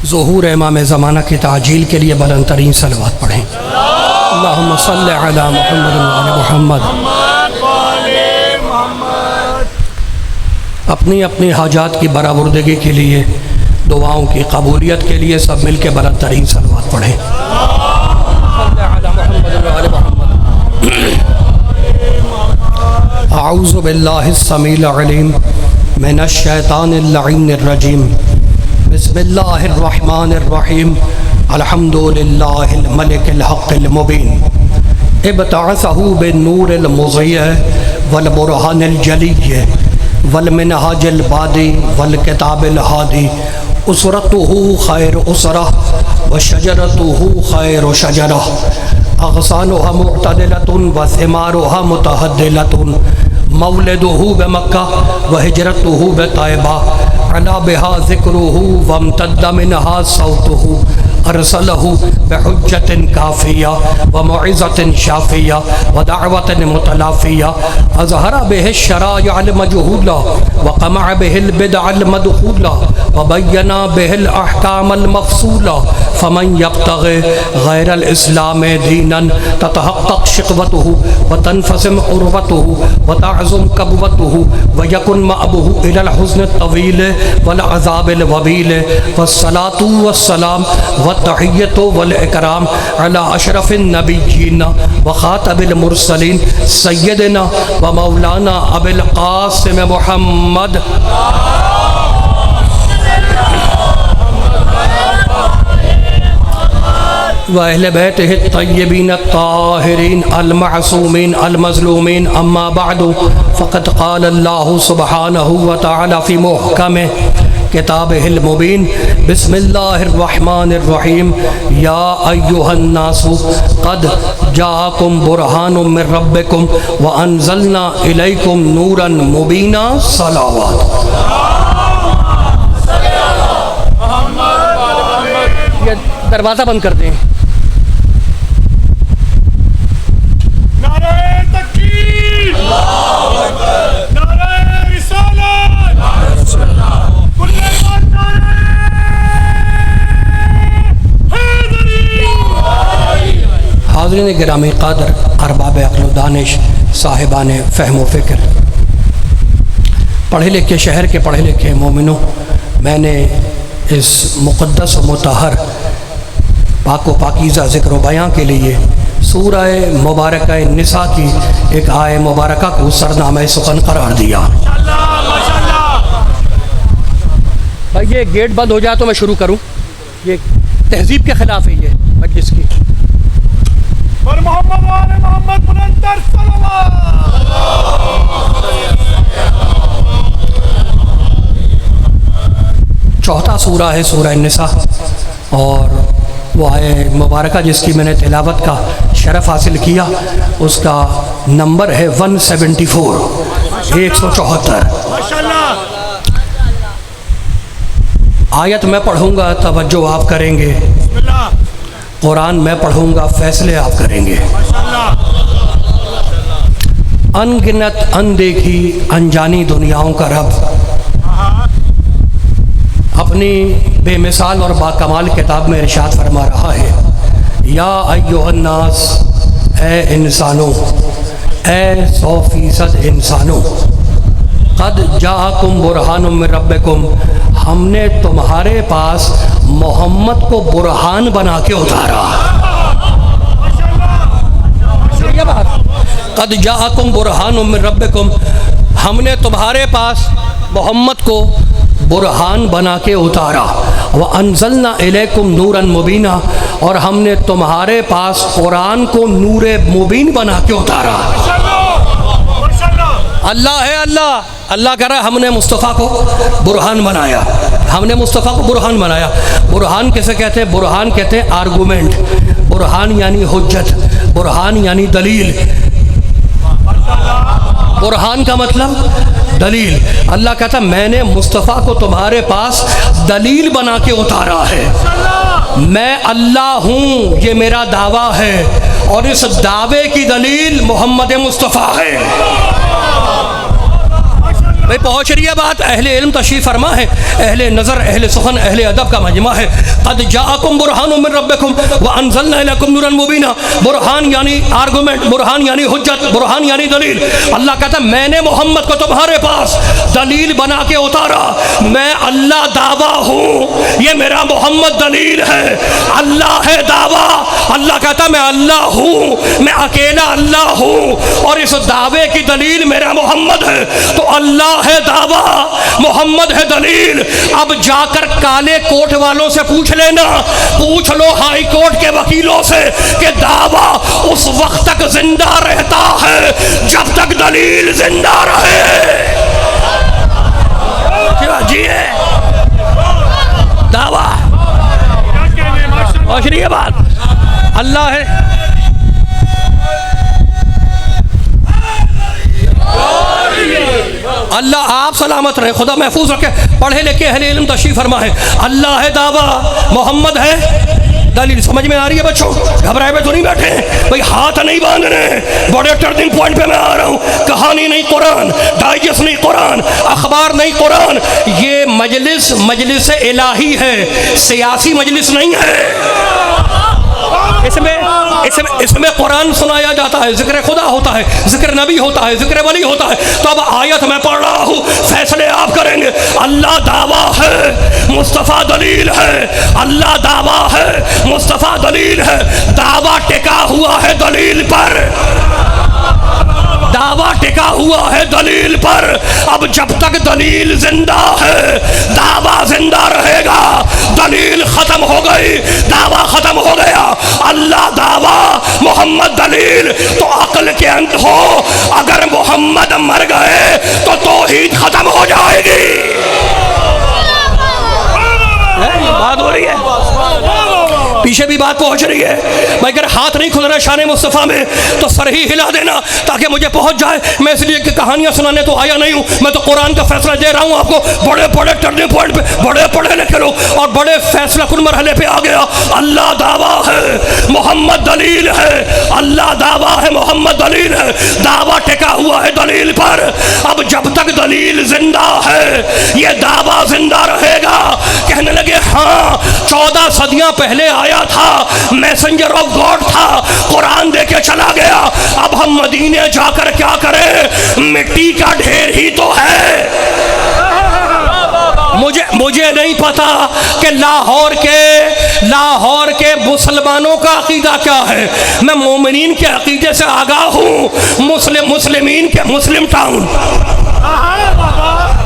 ज़ुहूर इमाम ज़माना की ताजील के लिए बुलंद तरीन सलवात पढ़ें। अल्लाहुम्मा सल्लि अला मुहम्मद व आले मुहम्मद। अपनी अपनी हाजात की बराबरदगी के लिए, दुआओं की कबूलियत के लिए सब मिल के बुलंद तरीन सलवात पढ़ें। अऊज़ु बिल्लाहि स्समील अलीम मिनश शैतानिर लईनिर रजीम। बिस्मिल्लाहिर रहमानिर रहीम। अल्हम्दुलिल्लाहिल मलिकिल हक़्क़िल मुबीन। इब्तअसहु बिन्नूरिल मुज़य्य वल बुरहानिल जलिय्य वल मिनहाजिल बादी वल किताबिल हादी। उसरतुहु खैर उसरा व शजरतुहु खैर शजरा। अग़सानुहा मुअतदिलतुन व सिमारुहा मुतहद्दिलतुन। मौलिदुहु बमक्का व हिजरतुहु बतैबा। अला बिहा ज़िक्रुहु वम्तद्द मिनहा सौतुहु। अरसलहु बिहुज्जतिन काफ़िया व मौइज़तिन शाफ़िया व दाअवतिन मुतलाफ़िया। अज़हरा बिहि शराइअल मजहूला व क़मअ बिहिल बिदअल मदख़ूला व बय्यना बिहिल अहकामल मफ़सूला। फ़मन यब्तग़ि गैरल इस्लाम दीनन ततहक़्क़क़ शिक़वतुहु व तनफ़सिम उर्वतुहु व तअज़ुम कबवतुहु व यकुन मअबुहु इलल हुज़्न तवील वल अज़ाबिल वबील। वस्सलातु वस्सलाम वत्तहिय्यतु वल इकराम अला अशरफिन नबिय्यीन व ख़ातमिल मुरसलीन सय्यदिना व मौलाना अबिल क़ासिम मुहम्मद व अहले बैतिहि तय्यबीन ताहिरीन अल मासूमीन अल मज़लूमीन। अम्मा बअदु फ़क़द क़ाल अल्लाहु सुब्हानहु व तआला फ़ी मुहकमिह किताबिहिल मुबीन। बिस्मिल्लाहिर रहमानिर रहीम। या अय्युहन नासु क़द जाअकुम बुरहानुम मिर रब्बिकुम व अंज़लना इलैकुम नूरन मुबीना। सलावत। ये दरवाज़ा बंद कर दें। हाज़रीन गिरामी क़द्र, अरबाब अक़्ल व दानिश, साहिबान फ़हम व फ़िक्र, पढ़े लिखे शहर के पढ़े लिखे मोमिनों, मैंने इस मुक़द्दस व मुतहर पाक व पाकीज़ा ज़िक्र व बयां के लिए सूरह मुबारक निसा की एक आय मुबारक को सरनामा सुखन करार दिया। भाई ये गेट बंद हो जाए तो मैं शुरू करूं। ये तहजीब के ख़िलाफ़ है ये मजलिस की। पर मोहम्मद वाले मोहम्मद बुलंदर सल्लल्लाहु। चौथा सूरा है सूरह निसा और वो आए मुबारका जिसकी मैंने तिलावत का शरफ़ हासिल किया उसका नंबर है 174 174। आयत मैं पढ़ूँगा, तवज्जो आप करेंगे। कुरान मैं पढ़ूँगा, फ़ैसले आप करेंगे। अनगिनत अनदेखी अनजानी दुनियाओं का रब अपनी बेमिसाल और बाकमाल किताब में इरशाद फरमा रहा है। या अय्युहन्नास, ए इंसानों, ए 100% इंसानों, क़द जाअकुम बुरहानुम मिर रब्बिकुम, हमने तुम्हारे पास मोहम्मद को बुरहान बना के उतारा। क़द जाअकुम बुरहानुम मिर रब्बिकुम, हमने तुम्हारे पास मोहम्मद को बुरहान बना के उतारा। व अंज़लना इलैकुम नूरन मुबीना, और हमने तुम्हारे पास कुरान को नूर मुबीन बना के उतारा। अल्लाह है अल्लाह, अल्लाह कह रहा है हमने मुस्तफ़ा को बुरहान बनाया, हमने मुस्तफ़ा को बुरहान बनाया। बुरहान कैसे कहते हैं? बुरहान कहते हैं आर्गूमेंट, बुरहान यानी हुज्जत, बुरहान यानी दलील। बुरहान का मतलब दलील। अल्लाह कहता मैंने मुस्तफ़ा को तुम्हारे पास दलील बना के उतारा है। मैं अल्लाह हूँ, ये मेरा दावा है, और इस दावे की दलील मोहम्मद मुस्तफ़ा है। भाई पहुँच रही है बात। अहले इल्म तशरीफ़ फरमा है, अहले नज़र, अहले सुखन, अहले अदब का मजमा है। क़द जाअकुम बुरहानुम मिन रब्बिकुम व अंज़लना इलैकुम नूरन मुबीना। बुरहान यानी आर्गूमेंट, बुरहान यानी हुज्जत, बुरहान यानी दलील। अल्लाह कहता है मैंने मोहम्मद को तुम्हारे पास दलील बना के उतारा। मैं अल्लाह दावा हूँ, ये मेरा मोहम्मद दलील है। अल्लाह है दावा, अल्लाह कहता मैं अल्लाह हूँ, मैं अकेला अल्लाह हूँ और इस दावे की दलील मेरा मोहम्मद है। तो अल्लाह है दावा, मोहम्मद है दलील। अब जाकर काले कोट वालों से पूछ लेना, पूछ लो हाई कोर्ट के वकीलों से कि दावा उस वक्त तक जिंदा रहता है जब तक दलील जिंदा रहे। जी है दावा, पहुंच रही है बात। अल्लाह है, अल्लाह आप सलामत रहे, खुदा महफूज रखे। पढ़े लिखे अहले इल्म तशरीफ़ फरमा है। अल्लाह है दावा, मोहम्मद है दलील। समझ में आ रही है बच्चों? घबराए में तो नहीं बैठे भाई, हाथ नहीं बांध रहे। बड़े टर्निंग पॉइंट पे मैं आ रहा हूँ। कहानी नहीं कुरान, डाइजेस्ट नहीं कुरान, अखबार नहीं कुरान। ये मजलिस मजलिस इलाही है, सियासी मजलिस नहीं है। इसमें कुरान सुनाया जाता है, जिक्र खुदा होता है, जिक्र नबी होता है, जिक्र वली होता है। तो अब आयत मैं पढ़ रहा हूँ, फैसले आप करेंगे। अल्लाह दावा है, मुस्तफ़ा दलील है। अल्लाह दावा है, मुस्तफ़ा दलील है। दावा टिका हुआ है दलील पर, दावा टिका हुआ है दलील पर। अब जब तक दलील जिंदा है दावा जिंदा रहेगा। दलील खत्म हो गई, दावा खत्म हो गया। अल्लाह दावा, मोहम्मद दलील। तो अक्ल के अंत हो, अगर मोहम्मद मर गए तो तौहीद खत्म हो जाएगी। बात हो रही है, पीछे भी बात पहुंच रही है। मैं अगर हाथ नहीं खुल रहा शान मुस्तफ़ा में तो सर ही हिला देना ताकि मुझे पहुंच जाए। मैं इसलिए कि कहानियां सुनाने तो आया नहीं हूं, मैं तो कुरान का फैसला दे रहा हूं आपको। बड़े बड़े टर्निंग पॉइंट पे बड़े पढ़े लिखे लोग और बड़े फैसला कुन मरहले पे आ गया। अल्लाह दावा है, मोहम्मद दलील है। अल्लाह दावा है, मोहम्मद दलील है। दावा टिका हुआ है दलील पर। अब जब तक दलील जिंदा है ये दावा जिंदा रहेगा। कहने लगे हाँ 14 सदियां पहले आया था, मैसेंजर ऑफ गॉड था, कुरान दे के चला गया। अब हम मदीने जाकर क्या करें? मिट्टी का ढेर ही तो है। मुझे नहीं पता कि लाहौर के मुसलमानों का अकीदा क्या है। मैं मोमिनीन के अकीदे से आगाह हूँ। मुस्लिमीन के मुस्लिम टाउन,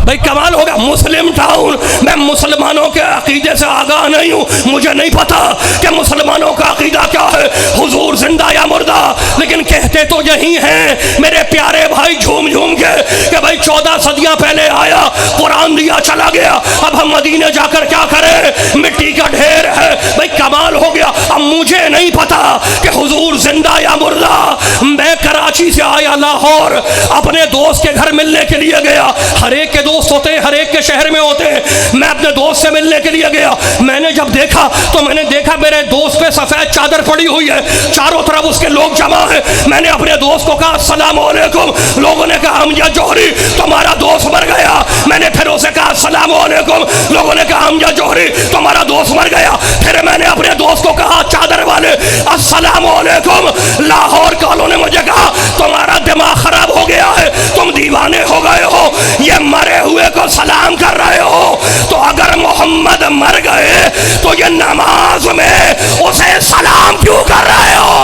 भाई कमाल हो गया, मुस्लिम टाउन। मैं मुसलमानों के अकीदे से आगाह नहीं हूँ, मुझे नहीं पता कि मुसलमानों का अकीदा क्या है, हुजूर जिंदा या मुर्दा। लेकिन कहते तो यही हैं मेरे प्यारे भाई झूम झूम के कि भाई 14 सदियां पहले आया, कुरान दिया चला गया। अब हम मदीने जाकर क्या करें? मिट्टी का ढेर है। भाई कमाल हो गया। अब मुझे नहीं पता कि हुजूर जिंदा या मुर्दा। मैं कराची से आया लाहौर, अपने दोस्त के घर मिलने के लिए गया। हर एक के दोस्त होते हैं, हर एक के शहर में होते हैं। मैं अपने दोस्त से मिलने के लिए गया। मैंने जब देखा तो मैंने देखा मेरे दोस्त पे सफेद चादर पड़ी हुई है, चारों तरफ उसके लोग जमा है। मैंने अपने दोस्त को कहा अस्सलाम वालेकुम। लोगों ने कहा अमजद जोहरी तुम्हारा दोस्त मर गया। मैंने फिर उसे कहा अस्सलाम वालेकुम। लोगों ने कहा अमजद जोहरी तुम्हारा दोस्त मर गया। फिर मैंने अपने दोस्त को कहा चादर वाले अस्सलाम वालेकुम। लाहौर वालों ने मुझे कहा तुम्हारा दिमाग खराब हो गया है, तुम दीवाने हो गए हो, ये मरे हुए को सलाम कर रहे हो। तो अगर मोहम्मद मर गए तो ये नमाज में उसे सलाम क्यों कर रहे हो?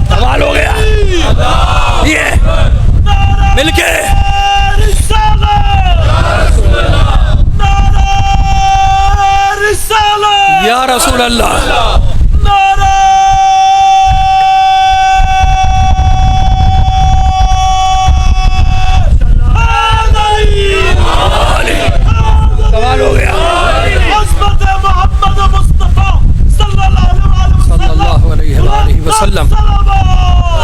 कमाल हो गया। ये मिलके या रसूल अल्लाह। कमाल हो गया। सल्लल्लाहु अलैहि वसल्लम।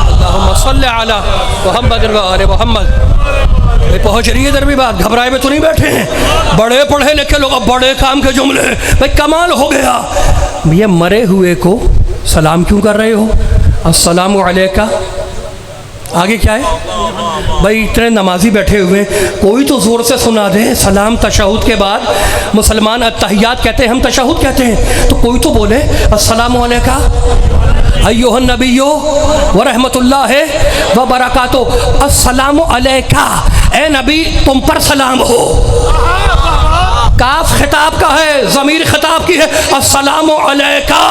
अल्लाहुम्मा सल्ली अला मुहम्मद व आले मुहम्मद। पहुंच रही है इधर भी बात, घबराए में तो नहीं बैठे हैं। बड़े पढ़े लिखे लोग, बड़े काम के जुमले। भाई कमाल हो गया। ये मरे हुए को सलाम क्यों कर रहे हो? अस्सलामु अलैका। आगे क्या है भाई? इतने नमाजी बैठे हुए, कोई तो ज़ोर से सुना दे सलाम तशहुद के बाद। मुसलमान अत्तहियात कहते हैं, हम तशहुद कहते हैं, तो कोई तो बोले अस्सलामु अलैका अय्युहन नबिय्यो व रहमतुल्लाहि व बरकातुहू। अस्सलामु अलैका, ए नबी तुम पर सलाम हो। काफ खिताब का है, ज़मीर खिताब की है। अस्सलामु अलैका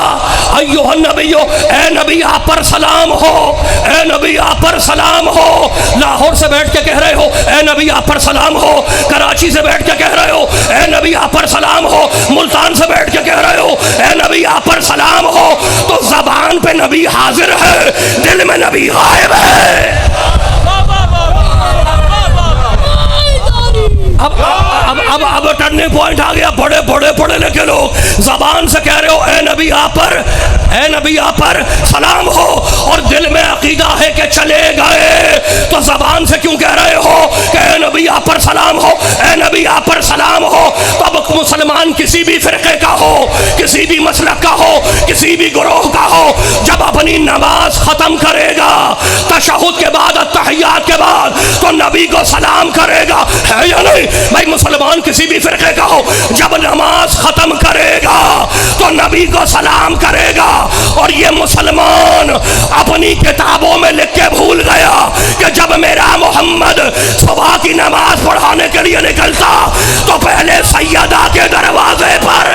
अय्युहन नबिय्यो, ए नबी आप पर सलाम हो, ए नबी आप पर सलाम हो। लाहौर से बैठ के कह रहे हो ए नबी आप पर सलाम हो, कराची से बैठ के कह रहे हो ए नबी आप पर सलाम हो, मुल्तान से बैठ के कह रहे हो ए नबी आप पर सलाम हो। तो ज़बान पे नबी हाजिर है, दिल में नबी गायब है। अब टर्निंग पॉइंट आ गया। बड़े बड़े पढ़े लिखे लोग जबान से कह रहे हो ए नबी आप पर सलाम हो, और दिल में अकीदा है कि चले गए, तो जबान से क्यों कह रहे हो कि ए नबी आप पर सलाम हो, ए नबी आप पर सलाम हो? तो अब मुसलमान किसी भी फिरके का हो, किसी भी मसलक का हो, किसी भी गुरोह का हो, जब अपनी नमाज खत्म करेगा तशहुद के बाद, अत्तहियात के बाद, तो नबी को सलाम करेगा, है या नहीं भाई? मुसलमान किसी भी फिरके का हो, जब नमाज खत्म करेगा तो नबी को सलाम करेगा। और ये मुसलमान अपनी किताबों में लिख के भूल गया कि जब मेरा मोहम्मद सुबह की नमाज पढ़ाने के लिए निकलता तो पहले सैयदा के दरवाजे पर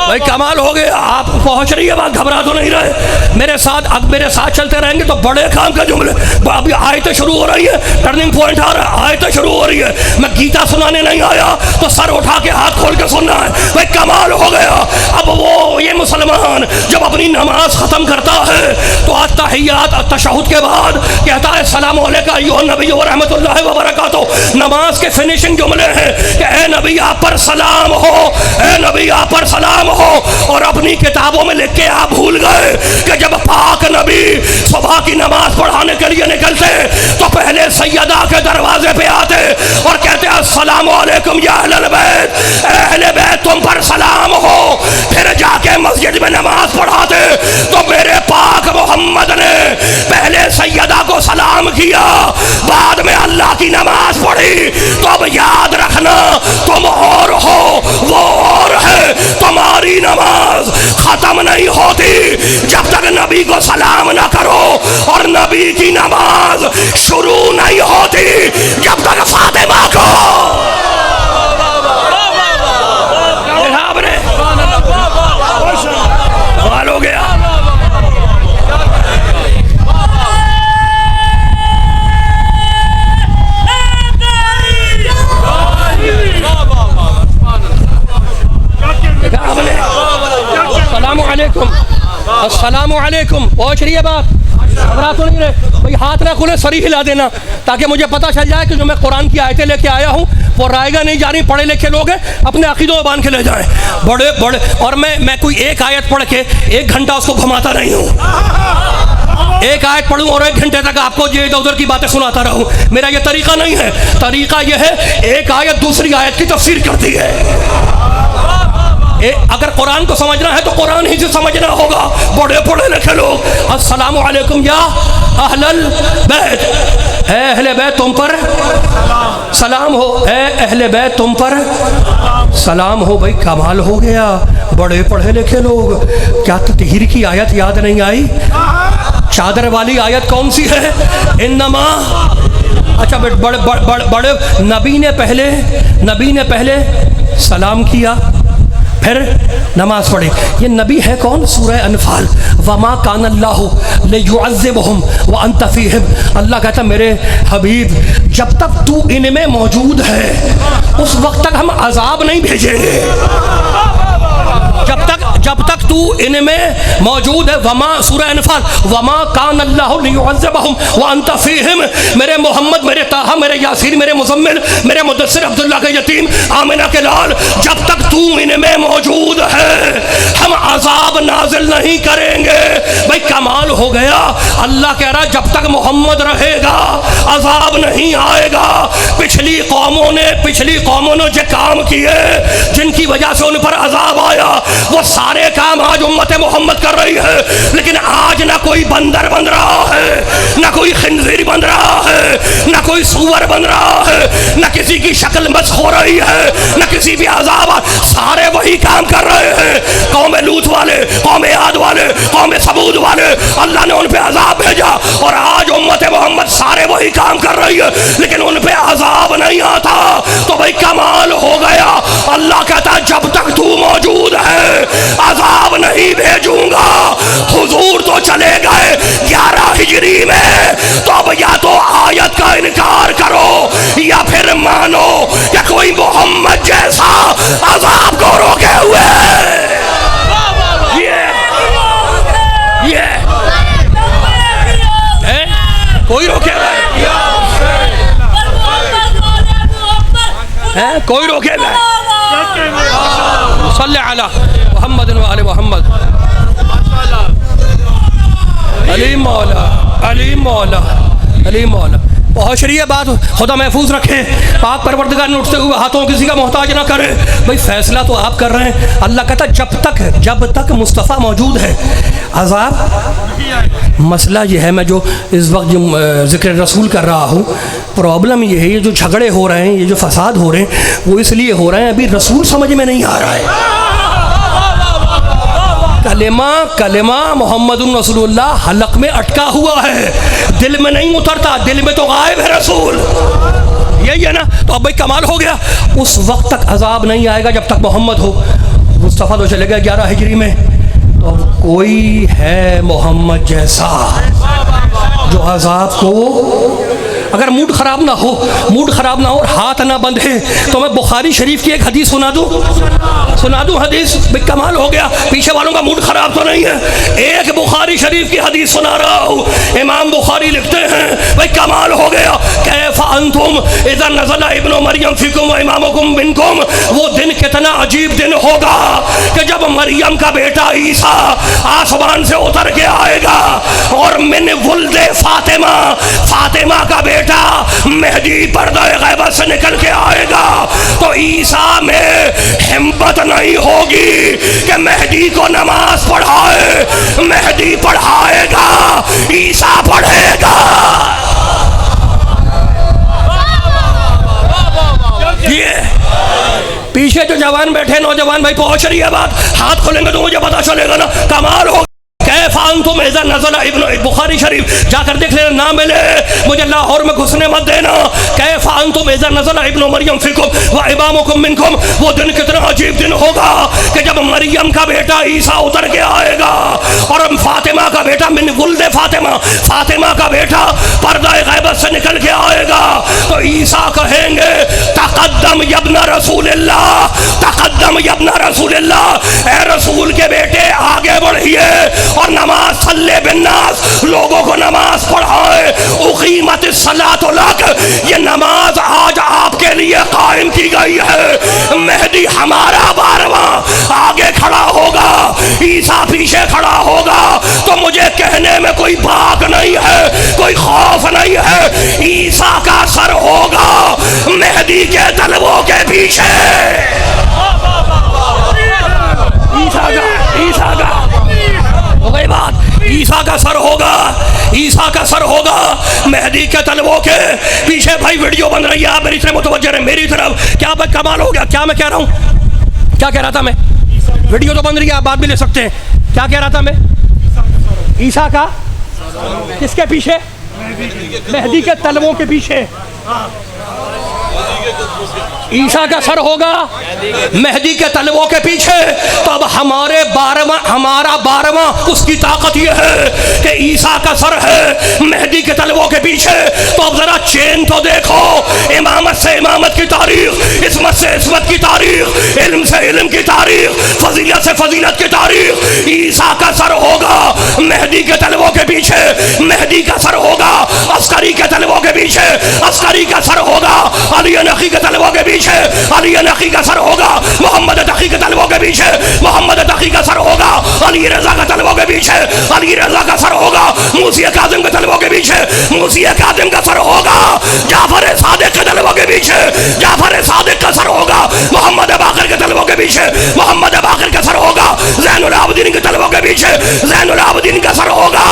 भाई कमाल हो गया। आप पहुंच रही है बात, घबरा तो नहीं रहे मेरे साथ? अब मेरे साथ चलते रहेंगे तो बड़े काम के जुमले। अभी आयतें शुरू हो रही है, टर्निंग पॉइंट आ रहा है, आयतें शुरू हो रही है। मैं गीता सुनाने नहीं आया, तो सर उठा के हाथ खोल के सुनना है भाई। कमाल हो गया। अब वो ये मुसलमान जब अपनी नमाज खत्म करता है तो अत्तहियात तशहुद के बाद कहता है सलाम अलैका अय्युहन नबी व रहमतुल्लाहि व बरकातुहू। नमाज के फिनिशिंग जुमले हैं कि ए नबी आप पर सलाम हो, ए नबी आप पर सलाम हो। और अपनी किताबों में लिख के आप भूल गए कि जब पाक नबी सुबह की नमाज पढ़ाने के लिए निकलते तो पहले सैयदा के दरवाजे पे आते और कहते अस्सलामु अलैकुम या अहलल बैत, अहले बैत तुम पर सलाम हो। फिर जाके मस्जिद में नमाज पढ़ाते तो मेरे पाक मोहम्मद ने पहले सैयदा को सलाम किया, बाद में अल्लाह की नमाज पढ़ी। तो अब याद रखना, तुम और हो वो और है, तुम्हारी नमाज खत्म नहीं होती जब तक नबी को सलाम ना करो, और नबी की नमाज शुरू नहीं होती जब तक फातिमा को सवाल हो गया। अस्सलामु अलैकुम पहुँच रही है बात? घबरा तो नहीं रहे भाई? हाथ ना खुले, सरी हिला देना ताकि मुझे पता चल जाए कि जो मैं कुरान की आयतें लेके आया हूँ वो रायगा नहीं जा रही। पढ़े लिखे लोग हैं, अपने अकीदों में बांध के ले जाएं बड़े बड़े। और मैं कोई एक आयत पढ़ के एक घंटा उसको घुमाता नहीं हूँ। एक आयत पढ़ूँ और एक घंटे तक आपको ये इधर उधर की बातें सुनाता रहूँ, मेरा ये तरीका नहीं है। तरीका ये है एक आयत दूसरी आयत की तफसीर करती है। अगर कुरान को समझना है तो कुरान ही से समझना होगा। बड़े पढ़े लिखे लोग अस्सलामु अलैकुम या अहलल बैत, ए अहले बैत तुम पर सलाम हो, ए अहले बैत तुम पर सलाम हो। भाई कमाल हो गया। बड़े पढ़े लिखे लोग, क्या ततहीर की आयत याद नहीं आई? चादर वाली आयत कौन सी है? इन्नमा। अच्छा बड़े नबी ने पहले सलाम किया, फिर नमाज पढ़े। ये नबी है कौन? सूरह अनफाल, वमा कान अल्लाहु लियुअज़्ज़िबहुम व अंत फ़ीहिम। अल्लाह कहता मेरे हबीब जब तक तू इनमें मौजूद है उस वक्त तक हम अजाब नहीं भेजेंगे। जब तक तू इनमें मौजूद है, वमा सूरह अनफाल, वमा कान अल्लाहु लियुअज़्ज़िबहुम व अंत फीहिम, मेरे मोहम्मद, मेरे ताहा, मेरे यासीन, मेरे मुज़म्मिल, मेरे मुदस्सिर, अब्दुल्ला के यतीम, आमिना के लाल, जब तक तू इनमें मौजूद है हम अजाब नाजिल नहीं करेंगे। भाई कमाल हो गया, अल्लाह कह रहा जब तक मोहम्मद रहेगा अजाब नहीं आएगा। पिछली कौमों ने जो काम किए जिनकी वजह से उन पर अजाब आया, वो सारे काम आज उम्मत मोहम्मद कर रही है। लेकिन आज ना कोई बंदर बन रहा है, ना कोई खिंजीर बन रहा है, ना कोई सूअर बन रहा है, ना किसी की शक्ल मस हो रही है, ना किसी भी अजाब, सारे वही काम कर रहे हैं। कौम लूत वाले, कौम आद वाले, कौम सबूद वाले, अल्लाह ने उन पे अजाब भेजा और आज उम्मत मोहम्मद सारे वही काम कर रही है, लेकिन उन पे अजाब नहीं आता। तो भाई कमाल हो गया, अल्लाह कहता है जब तक तू मौजूद है अजाब नहीं भेजूंगा। हुजूर तो चले गए 11 हिजरी में, तो अब या तो आयत का इनकार करो या फिर मानो कि कोई मोहम्मद जैसा अजाब को रोके हुए कोई रोकेगा है? कोई रोकेगा? सल्ले अला मुहम्मद व आले मुहम्मद। अली मौला, अली मौला, अली मौला। बहुत शरीय बात, खुदा महफूज रखे, पाक परवरदिगार ने उठते हुए हाथों किसी का मोहताज ना करे। भाई फैसला तो आप कर रहे हैं, अल्लाह कहता जब तक मुस्तफ़ा मौजूद है अजाब। मसला ये है, मैं जो इस वक्त जो ज़िक्र रसूल कर रहा हूँ, प्रॉब्लम ये है, ये जो झगड़े हो रहे हैं, ये जो फसाद हो रहे हैं, वो इसलिए हो रहे हैं अभी रसूल समझ में नहीं आ रहा है। कलेमा मोहम्मदुर रसूलुल्लाह हलक में अटका हुआ है, दिल में नहीं उतरता, दिल में तो गायब है रसूल, यही है ना। तो अब भाई कमाल हो गया, उस वक्त तक अजाब नहीं आएगा जब तक मोहम्मद हो। मुस्तफ़ा तो चले गए 11 हिजरी में, तो अब कोई है मोहम्मद जैसा जो अजाब को, अगर मूड ख़राब ना हो और हाथ ना बंधे, तो मैं बुखारी शरीफ की एक हदीस सुना दूँ हदीस। भाई कमाल हो गया, पीछे वालों का मूड ख़राब तो नहीं है। एक बुखारी शरीफ की हदीस सुना रहा हूँ, इमाम बुखारी लिखते हैं, भाई कमाल हो गया, कैफ़ अंतुम इज़ा नज़ला इब्नु मरियम फ़ीकुम व इमामुकुम मिनकुम। वो दिन कितना अजीब दिन होगा कि जब मरियम का बेटा ईसा आसमान से उतर के आएगा और मिन वुल्दे फातिमा का बेटा मेहदी पर्दा गैबत से निकल के आएगा, तो ईसा में हिम्मत नहीं होगी कि मेहदी को नमाज पढ़ाए। मेहदी पढ़ाएगा, ईसा पढ़ेगा। ये पीछे जो जवान बैठे नौजवान भाई, पहुंच रही है बात, हाथ खोलेंगे तो मुझे पता चलेगा ना। कमाल हो, तुम इज़ा नज़ला इब्नु, बुखारी शरीफ जाकर देख लेना, ना मिले मुझे लाहौर में घुसने मत देना। कैफ़ अंतुम इज़ा नज़ला इब्नु मरियम फ़ीकुम व इमामुकुम मिनकुम। वो दिन कितना अजीब दिन होगा कि जब मरियम का बेटा ईसा उतर के आएगा और फातिमा का बेटा मिन वुल्दे फातिमा का बेटा पर्दा गैबत से निकल के आएगा, तो ईसा कहेंगे तक़द्दम यब्ना रसूलिल्लाह, तक़द्दम यब्ना रसूलिल्लाह, ए रसूल के बेटे आगे बढ़िए और नमाज सल्ले बिन्नास, लोगों को नमाज पढ़ाए। उक़ीमत सलातो लक, ये नमाज आज आपके लिए कायम की गई है। मेहदी हमारा 12वां आगे खड़ा होगा, ईसा पीछे खड़ा होगा, तो मुझे कहने में कोई बात नहीं है, कोई खौफ नहीं है। ईसा का सर होगा मेहदी के तलवों के पीछे। ईसा का हो गई बात, ईसा का सर होगा मेहदी के तलवों के पीछे। भाई वीडियो बन रही है, आप मेरी तरफ मुतवज्जह है, मेरी तरफ। क्या भाई कमाल हो गया, क्या मैं कह रहा हूँ, क्या कह रहा था मैं? वीडियो तो बन रही है, आप बात भी ले सकते हैं। क्या कह रहा था मैं? ईसा का किसके पीछे? मेहदी के तलवों के पीछे। ईसा का सर होगा मेहदी के तलवों के पीछे। तो अब हमारा 12वां उसकी ताकत यह है कि ईसा का सर है मेहदी के तलवों के पीछे। तो अब जरा चेन तो देखो, इमामत से इमामत की तारीख, इस्मत से इस्मत की तारीख, इल्म से इल्म की तारीख, फजीलत से फजीलत की तारीख। ईसा का सर होगा मेहदी के तलवों के पीछे, मेहदी का सर होगा अस्करी के तलवों के पीछे, अस्करी का सर होगा अली नकी के तलवों के पीछे, अली नकी का सर होगा मोहम्मद तकी के तलवों के पीछे, मोहम्मद तकी का सर होगा अली रजा का तलवों के पीछे, अली रजा का सर होगा मूसी काज़िम के तलवों के पीछे, मूसी काज़िम का सर होगा जाफर सादिक के तलवों के पीछे, जाफर सादिक का सर होगा मोहम्मद बाकर के तलवों के पीछे, मोहम्मद बाकर का सर होगा ज़ैनुल आबिदीन के तलवों के पीछे, ज़ैनुल आबिदीन का सर होगा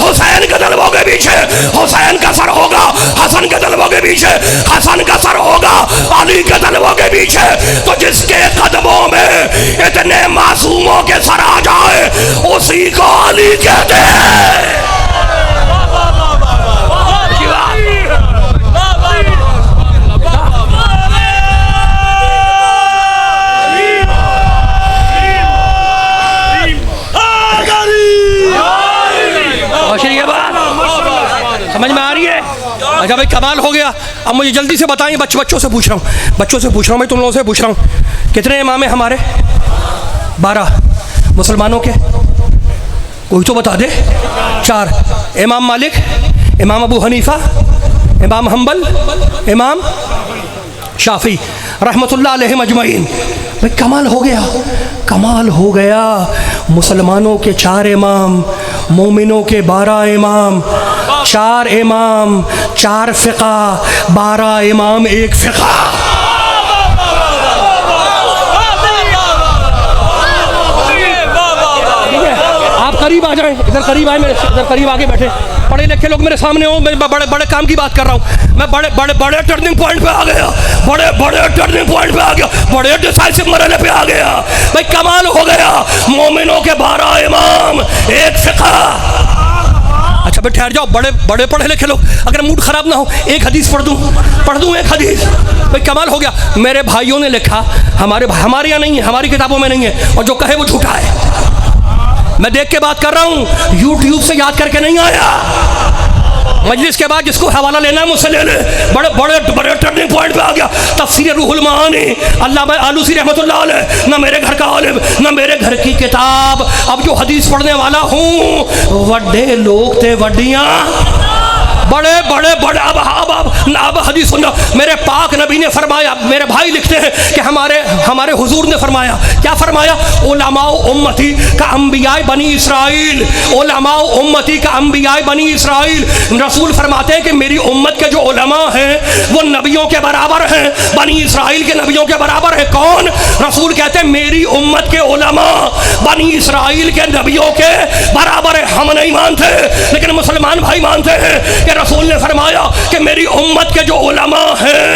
हुसैन के तलवों के पीछे, हुसैन का सर होगा हसन के तलवों के पीछे, हसन का सर होगा अली के तलवों के पीछे। तो जिसके कदमों में इतने मासूमों के सर आ जाए उसी को अली कहते हैं। समझ में आ रही है? अच्छा भाई कमाल हो गया। अब मुझे जल्दी से बताएं, बच्चों से पूछ रहा हूँ, भाई तुम लोगों से पूछ रहा हूँ, कितने इमाम हैं हमारे? 12। मुसलमानों के कोई तो बता दे। 4। इमाम मालिक, इमाम अबू हनीफा, इमाम हम्बल, इमाम शाफी रहमतुल्लाह अलैहिम अजमईन। भाई कमाल हो गया, कमाल हो गया। मुसलमानों के 4 इमाम, मोमिनों के 12 इमाम, 4 इमाम 4 फ़िक़ा, 12 इमाम 1 फ़िक़ा। आप करीब आ जाएं, इधर करीब आए, मेरे इधर करीब आके बैठे। पढ़े लिखे लोग मेरे सामने हो, मैं बड़े बड़े काम की बात कर रहा हूँ। मैं बड़े टर्निंग पॉइंट पे आ गया, बड़े टर्निंग पॉइंट पे आ गया, बड़े डिसाइसिव मरहले पे आ गया। भाई कमाल हो गया। मोमिनों के 12 इमाम 1 फ़िक़ा। अच्छा भाई ठहर जाओ, बड़े पढ़े लिखे लोग, अगर मूड खराब ना हो एक हदीस पढ़ दूं एक हदीस। भाई कमाल हो गया। मेरे भाइयों ने लिखा, हमारे यहाँ नहीं है, हमारी किताबों में नहीं है, और जो कहे वो झूठा है। मैं देख के बात कर रहा हूँ, यूट्यूब से याद करके नहीं आया। मजलिस के बाद जिसको हवाला लेना है मुझसे ले ले। बड़े टर्निंग पॉइंट पे आ गया। तफसीर रूहुल मानी अल्लामा आलूसी रहमतुल्लाह अलैह, ना मेरे घर का आलिम, ना मेरे घर की किताब। अब जो हदीस पढ़ने वाला हूँ, वड्डे लोग थे, वड्डियाँ, बड़े अब हदीस सुनना। मेरे पाक नबी ने फरमाया, मेरे भाई लिखते हैं कि हमारे हुजूर ने फरमाया, क्या फरमाया? उलमाओ उम्मती का अंबियाए बनी इसराइल, उलमाओ उम्मती का अंबियाए बनी इसराइल। रसूल फरमाते हैं कि मेरी उम्मत के जो उलमा हैं वो नबियों के बराबर हैं, बनी इसराइल के नबियों के बराबर है। कौन? रसूल कहते हैं मेरी उम्मत के उलमा बनी इसराइल के नबियों के बराबर है। हम नहीं मानते, लेकिन मुसलमान भाई मानते हैं कि रसूल ने फरमाया कि मेरी उम्मत के जो उलमा हैं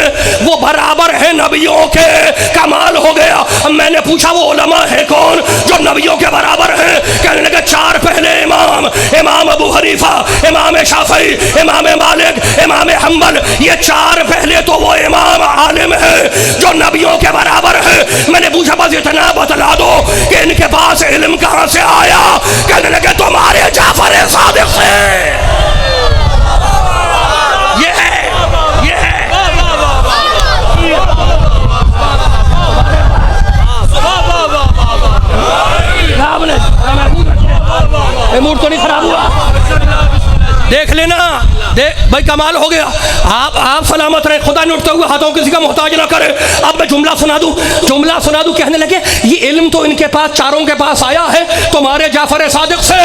वो बराबर है नबियों के। कमाल हो गया। मैंने पूछा वो उलमा है कौन जो नबियों के बराबर हैं? कहने लगे 4 पहले इमाम, इमाम अबू हनीफा, इमाम शाफी, इमाम मालिक, इमाम हम्बल। ये 4 पहले तो वो इमाम आलिम है जो नबियों के बराबर है। मैंने पूछा बस इतना बतला दो कि इनके पास इल्म कहां से आया? कहने लगे तुम्हारे जाफर सादिक से। मूड तो नहीं खराब हुआ? देख लेना, भाई कमाल हो गया। आप सलामत रहे, खुदा ने उठते हुए हाथों किसी का मोहताज ना करे। अब मैं जुमला सुना दूं। कहने लगे ये इल्म तो इनके पास, चारों के पास आया है तुम्हारे जाफर सादिक से,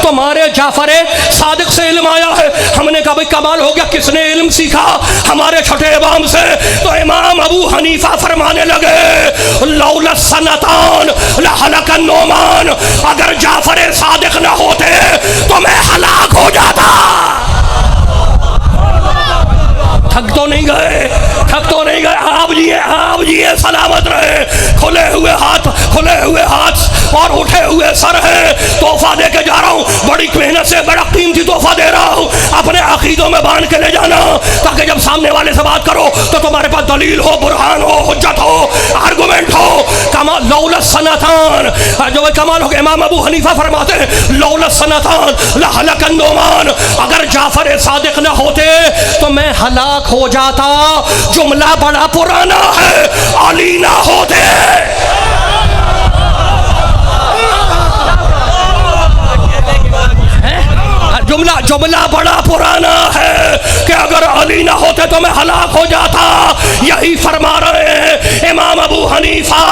तुम्हारे जाफर सादिक से इल्म आया है। हमने कहा भाई कमाल हो गया, किसने इल्म सीखा? हमारे छोटे इमाम से। तो इमाम अबू हनीफा फरमाने लगे लौला सनतान लहलकन नोमान, अगर जाफर सादिक ना होते तो मैं हलाक हो जाता। थक तो नहीं गए? आप जिए सलामत रहे। खुले हुए हाथ खुले हुए हाथ और उठे हुए सर है, तोहफा दे के जा रहा हूँ, बड़ी मेहनत से बड़ा कीमती तोहफा दे रहा हूँ, अपने अकीदों में बांध के ले जाना, ताकि जब सामने वाले से बात करो तो तुम्हारे पास दलील हो, बुरहान हो, हुज्जत हो, आर्गुमेंट हो। कमाल लौला सनातान, जो कमाल हो गया। इमाम अबू हनीफा फरमाते हैं लौला सनातान लहलकन नोमान, अगर जाफर सादिक न होते तो मैं हलाक हो जाता। जुमला बड़ा पुराना है, अली ना होते। जुमला बड़ा पुराना है कि अगर अली ना होते तो मैं हलाक हो जाता। यही फरमा रहे हैं इमाम अबू हनीफा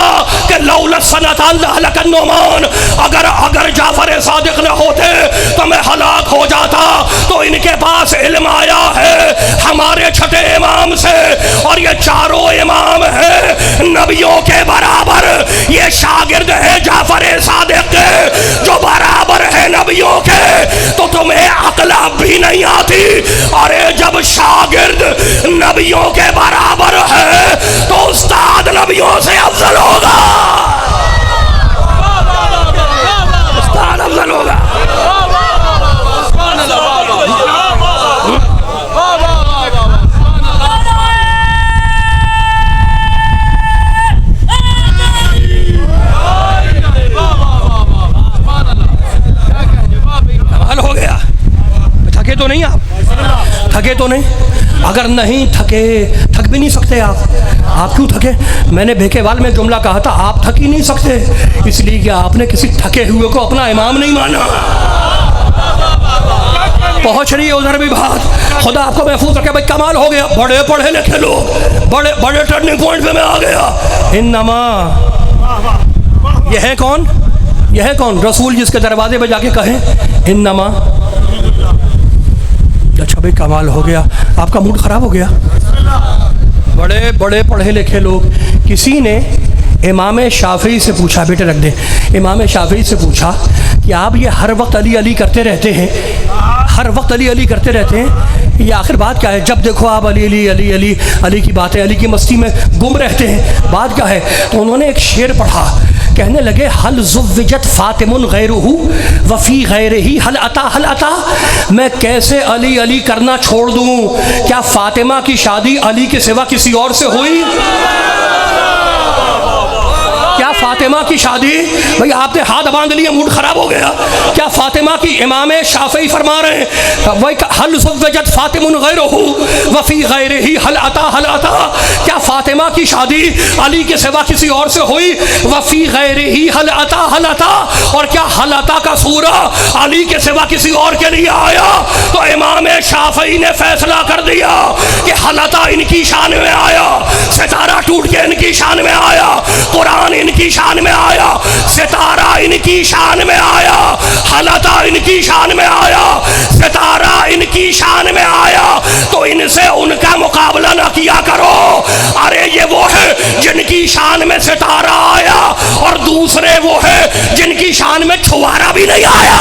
कि लौला सनतान लहलकन नोमान, अगर जाफर सादिक न होते तो मैं हलाक हो जाता। तो इनके पास इल्म आया है हमारे छठे इमाम से, और ये चारों इमाम हैं नबियों के बराबर। ये शागिर्द है जाफर सादिक के जो बराबर है नबियों के। तो तुम्हें अकल भी नहीं आती। अरे जब शागिर्द नबियों के बराबर है तो उस्ताद नबियों से अफजल होगा, उस्ताद अफजल होगा। कमाल हो गया। थके तो नहीं आप? थके तो नहीं? अगर नहीं थके, थक भी नहीं सकते आप क्यों थके? मैंने भेकेवाल में जुमला कहा था, आप थक ही नहीं सकते इसलिए कि आपने किसी थके हुए को अपना इमाम नहीं माना। पहुंच रही है उधर भी बात। खुदा आपको महफूज रखे। भाई कमाल हो गया, बड़े पढ़े लिखे लोग, बड़े बड़े टर्निंग पॉइंट पे मैं आ गया। इन्नमा, यह है कौन? यह है कौन? रसूल जिसके दरवाजे पे जाके कहे इन्नमा। अच्छा भाई कमाल हो गया, आपका मूड खराब हो गया। बड़े बड़े पढ़े लिखे लोग, किसी ने इमाम शाफी से पूछा, बेटे रख दे, इमाम शाफी से पूछा कि आप ये हर वक्त अली अली करते रहते हैं, हर वक्त अली अली करते रहते हैं, ये आखिर बात क्या है? जब देखो आप अली अली अली अली अली की बातें, अली की मस्ती में गुम रहते हैं, बात क्या है? तो उन्होंने एक शेर पढ़ा, कहने लगे हल ज़ुव्विजत फातिमुन गैरुहु वफ़ी गैरिही हल अता। मैं कैसे अली अली करना छोड़ दूँ? क्या फातिमा की शादी अली के सिवा किसी और से हुई? क्या फातिमा की शादी, भाई आपने हाथ बांध लिया, मूड खराब हो गया। क्या फातिमा की, इमाम शाफी फरमा रहे हैं वही हल ज़ुव्विजत फातिमुन गैरुहु वफ़ी गैरिही हल अता। क्या फातिमा की शादी अली के सिवा किसी और से हुई? वफ़ी गैरिही हल अता। और क्या हल अता का सूरा अली के सिवा किसी और के लिए आया? तो इमाम शाफी ने फैसला कर दिया कि हल अता इनकी शान में आया, सितारा टूट के इनकी शान में आया, कुरान इनकी शान में आया, सितारा इनकी शान में आया, हलता इनकी शान में आया, सितारा इनकी शान में आया। तो इनसे उनका मुकाबला ना किया करो। अरे ये वो है जिनकी शान में सितारा आया, और दूसरे वो है जिनकी शान में छुआरा भी नहीं आया।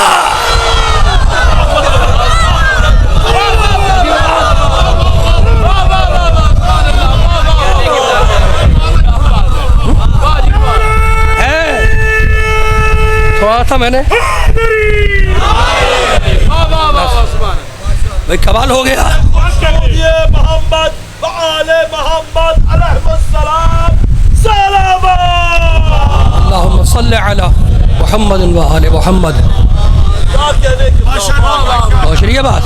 थोड़ा सा मैंने भाई कमाल हो गया। मोहम्मद अल्लाहुम्मा सल्ली अला मुहम्मद व आले मुहम्मद। पहुँच रही है बात?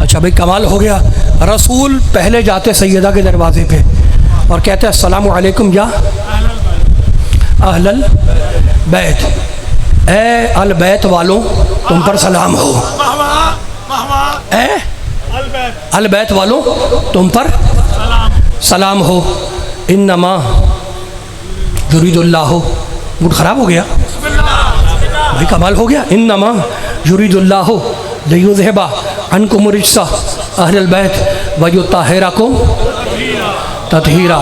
अच्छा भाई कमाल हो गया। रसूल पहले जाते सैयदा के दरवाजे पे और कहते हैं अस्सलामु अलैकुम या अहलल बैत, ए अल बैत वालों तुम पर सलाम हो। ए अल बैत वालों तुम पर सलाम हो। इन्नमा युरीदुल्लाह, मूड खराब हो गया भाई कमाल हो गया। इन्नमा युरीदुल्लाह लियुज़हिबा अन्कुम रिज्सा अहलल बैत व युत्तहिरकुम तत्हीरा।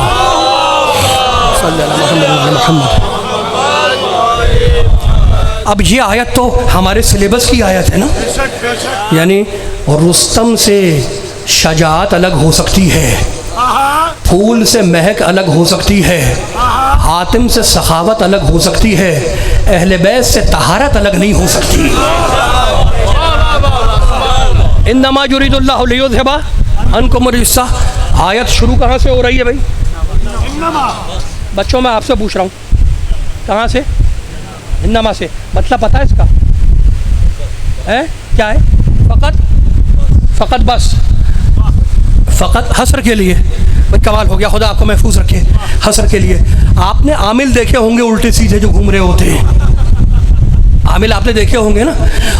सल्लल्लाहु अलैहि वसल्लम। अब ये आयत तो हमारे सिलेबस की आयत है ना, यानी रुस्तम से शजाअत अलग हो सकती है, फूल से महक अलग हो सकती है, हातिम से सखावत अलग हो सकती है, अहले बैत से तहारत अलग नहीं हो सकती। इन्नमा युरीदुल्लाहु लियुज़हिबा अन्कुम रिज्सा। आयत शुरू कहाँ से हो रही है भाई? बच्चों मैं आपसे पूछ रहा हूँ, कहाँ से? इन्नमा से। मतलब पता है इसका है क्या है? फ़कत बस, फ़कत हसर के लिए। भाई कमाल हो गया, खुदा आपको महफूज रखे। हसर के लिए। आपने आमिल देखे होंगे उल्टे सीधे जो घूम रहे होते हैं, आमिल आपने देखे होंगे ना,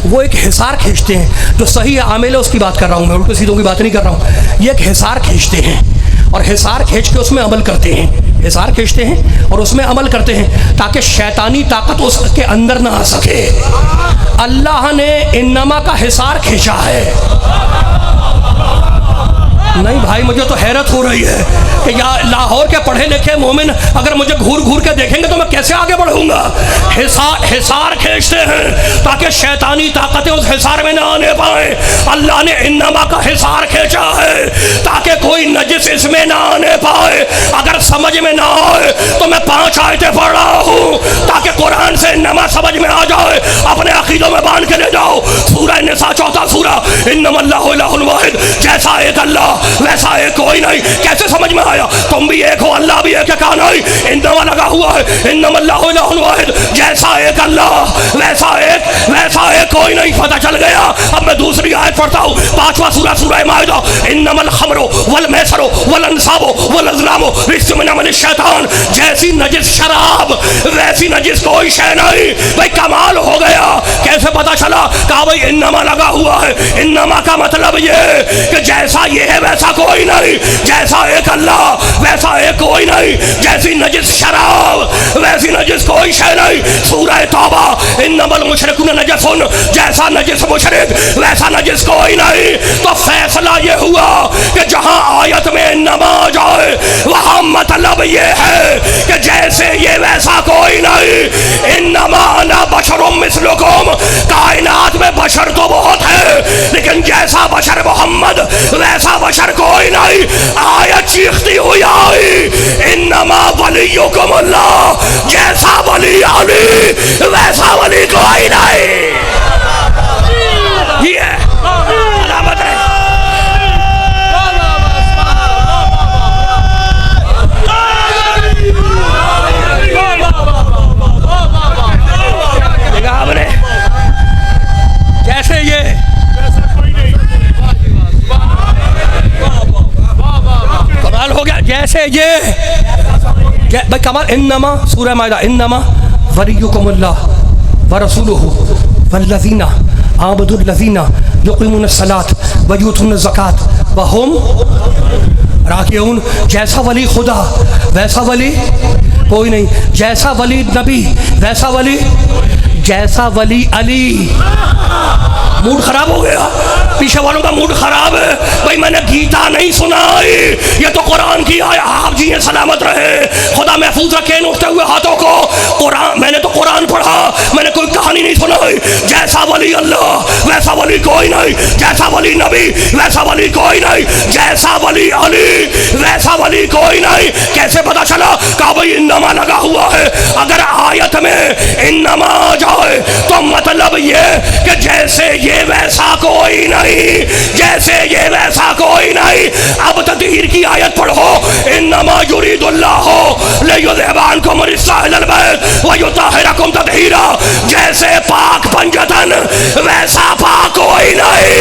वो एक हिसार खींचते हैं। जो सही आमिल है उसकी बात कर रहा हूँ मैं, उल्टे सीधों की बात नहीं कर रहा हूँ। ये एक हिसार खींचते हैं और हिसार खींच के उसमें अमल करते हैं। हिसार खींचते हैं और उसमें अमल करते हैं ताकि शैतानी ताकत उसके अंदर ना आ सके। अल्लाह ने इन्नमा का हिसार खींचा है। नहीं भाई, मुझे तो हैरत हो रही है कि या लाहौर के पढ़े लिखे मोमिन अगर मुझे घूर घूर के देखेंगे तो मैं कैसे आगे बढ़ूंगा। हिसार खींचते हैं ताकि शैतानी ताकतें उस हिसार में ना आने पाए। अल्लाह ने इन्नमा का हिसार खींचा है ताकि कोई नजिस इसमें ना आने पाए। अगर समझ में ना आए तो मैं 5 आयतें पढ़ रहा हूँ ताकि कुरान से इन्नमा समझ में आ जाए। अपने अकीदों में बांध के ले जाओ। सूरह निसा 4 सूरा, इन्नमल्लाहु इलाहुन वाहिद, जैसा एक अल्लाह वैसा एक कोई नहीं। कैसे समझ में आया? तुम भी एक हो, अल्लाह भी एक है। कहा नहीं, इन्नमा लगा हुआ है। इन्नमल्लाहु इलाहुन वाहिद, जैसा एक अल्लाह वैसा एक कोई नहीं। पता चल गया। अब मैं दूसरी आयत पढ़ता हूँ, 5वां सूरा, सूरह माइदा। इन्नमल खमरो वल मैसरो वल अंसाबो वल अज़लामो रिज्क़ुम मिन अमलिश शैतान। जैसी नजिस शराब वैसी नजिस कोई शय नहीं। भाई कमाल हो गया। कैसे पता चला? कहा भाई इन्नमा लगा हुआ है। इन्नमा का मतलब ये कि जैसा ये है वैसा कोई नहीं। जैसा एक अल्लाह वैसा एक कोई नहीं। जैसी नजिस शराब वैसी नजिस कोई शय नहीं। सूरह तौबा, इन्नमल मुशरिकून नजसुन, जैसा नजिस मुशरिक वैसा नजिस कोई नहीं। तो फैसला ये हुआ कि जहां आयत में इन्नमा आ जाए वहां मतलब ये है कि जैसे ये वैसा कोई नहीं। इन्नमा अना बशरुम मिस्लुकुम, कायनात में बशर तो बहुत है लेकिन जैसा बशर मोहम्मद वैसा बशर कोई नहीं। आयत चीखती हुई आई, इन्नमा वलियुकुमुल्लाह, जैसा वली अली वैसा वली कोई नहीं। ये अलामत है। देखा आपने? जैसे ये कमाल हो गया। जैसे ये भाई कमाल। इन्नमा सूरह माइदा, इन्नमा वलियुकुमुल्लाह व रसूलुहु वल्लज़ीना आबदुल्लज़ीना युक़ीमूनस सलात व यूतूनज़ ज़कात व हुम राकिऊन। जैसा वली खुदा वैसा वली कोई नहीं। जैसा वली नबी वैसा वली, जैसा वली अली। मूड खराब हो गया, पीछे वालों का मूड खराब है। भाई मैंने गीता नहीं सुनाई, ये तो कुरान की आया। आप जी ये सलामत रहे, खुदा महफूज रखे इन उठते हुए हाथों को। कुरान, मैंने तो कुरान पढ़ा, मैंने कोई कहानी नहीं सुनाई। जैसा वली अल्लाह वैसा वली कोई नहीं। जैसा वली नबी वैसा वली कोई नहीं। जैसा वली अली वैसा वली कोई नहीं। कैसे पता चला? कहा भाई इन्नमा लगा हुआ है। अगर आयत में इन्नमा आ जाए तो मतलब ये कि जैसे ये वैसा कोई नहीं, जैसे ये वैसा कोई नहीं। अब तदहीर की आयत पढ़ो, इन्नमा युरीदुल्लाहु लियुज़हिबा अन्कुम रिज्सा अहलल बैत व युत्तहिरकुम तत्हीरा। जैसे पाक पंजतन वैसा पाक कोई नहीं।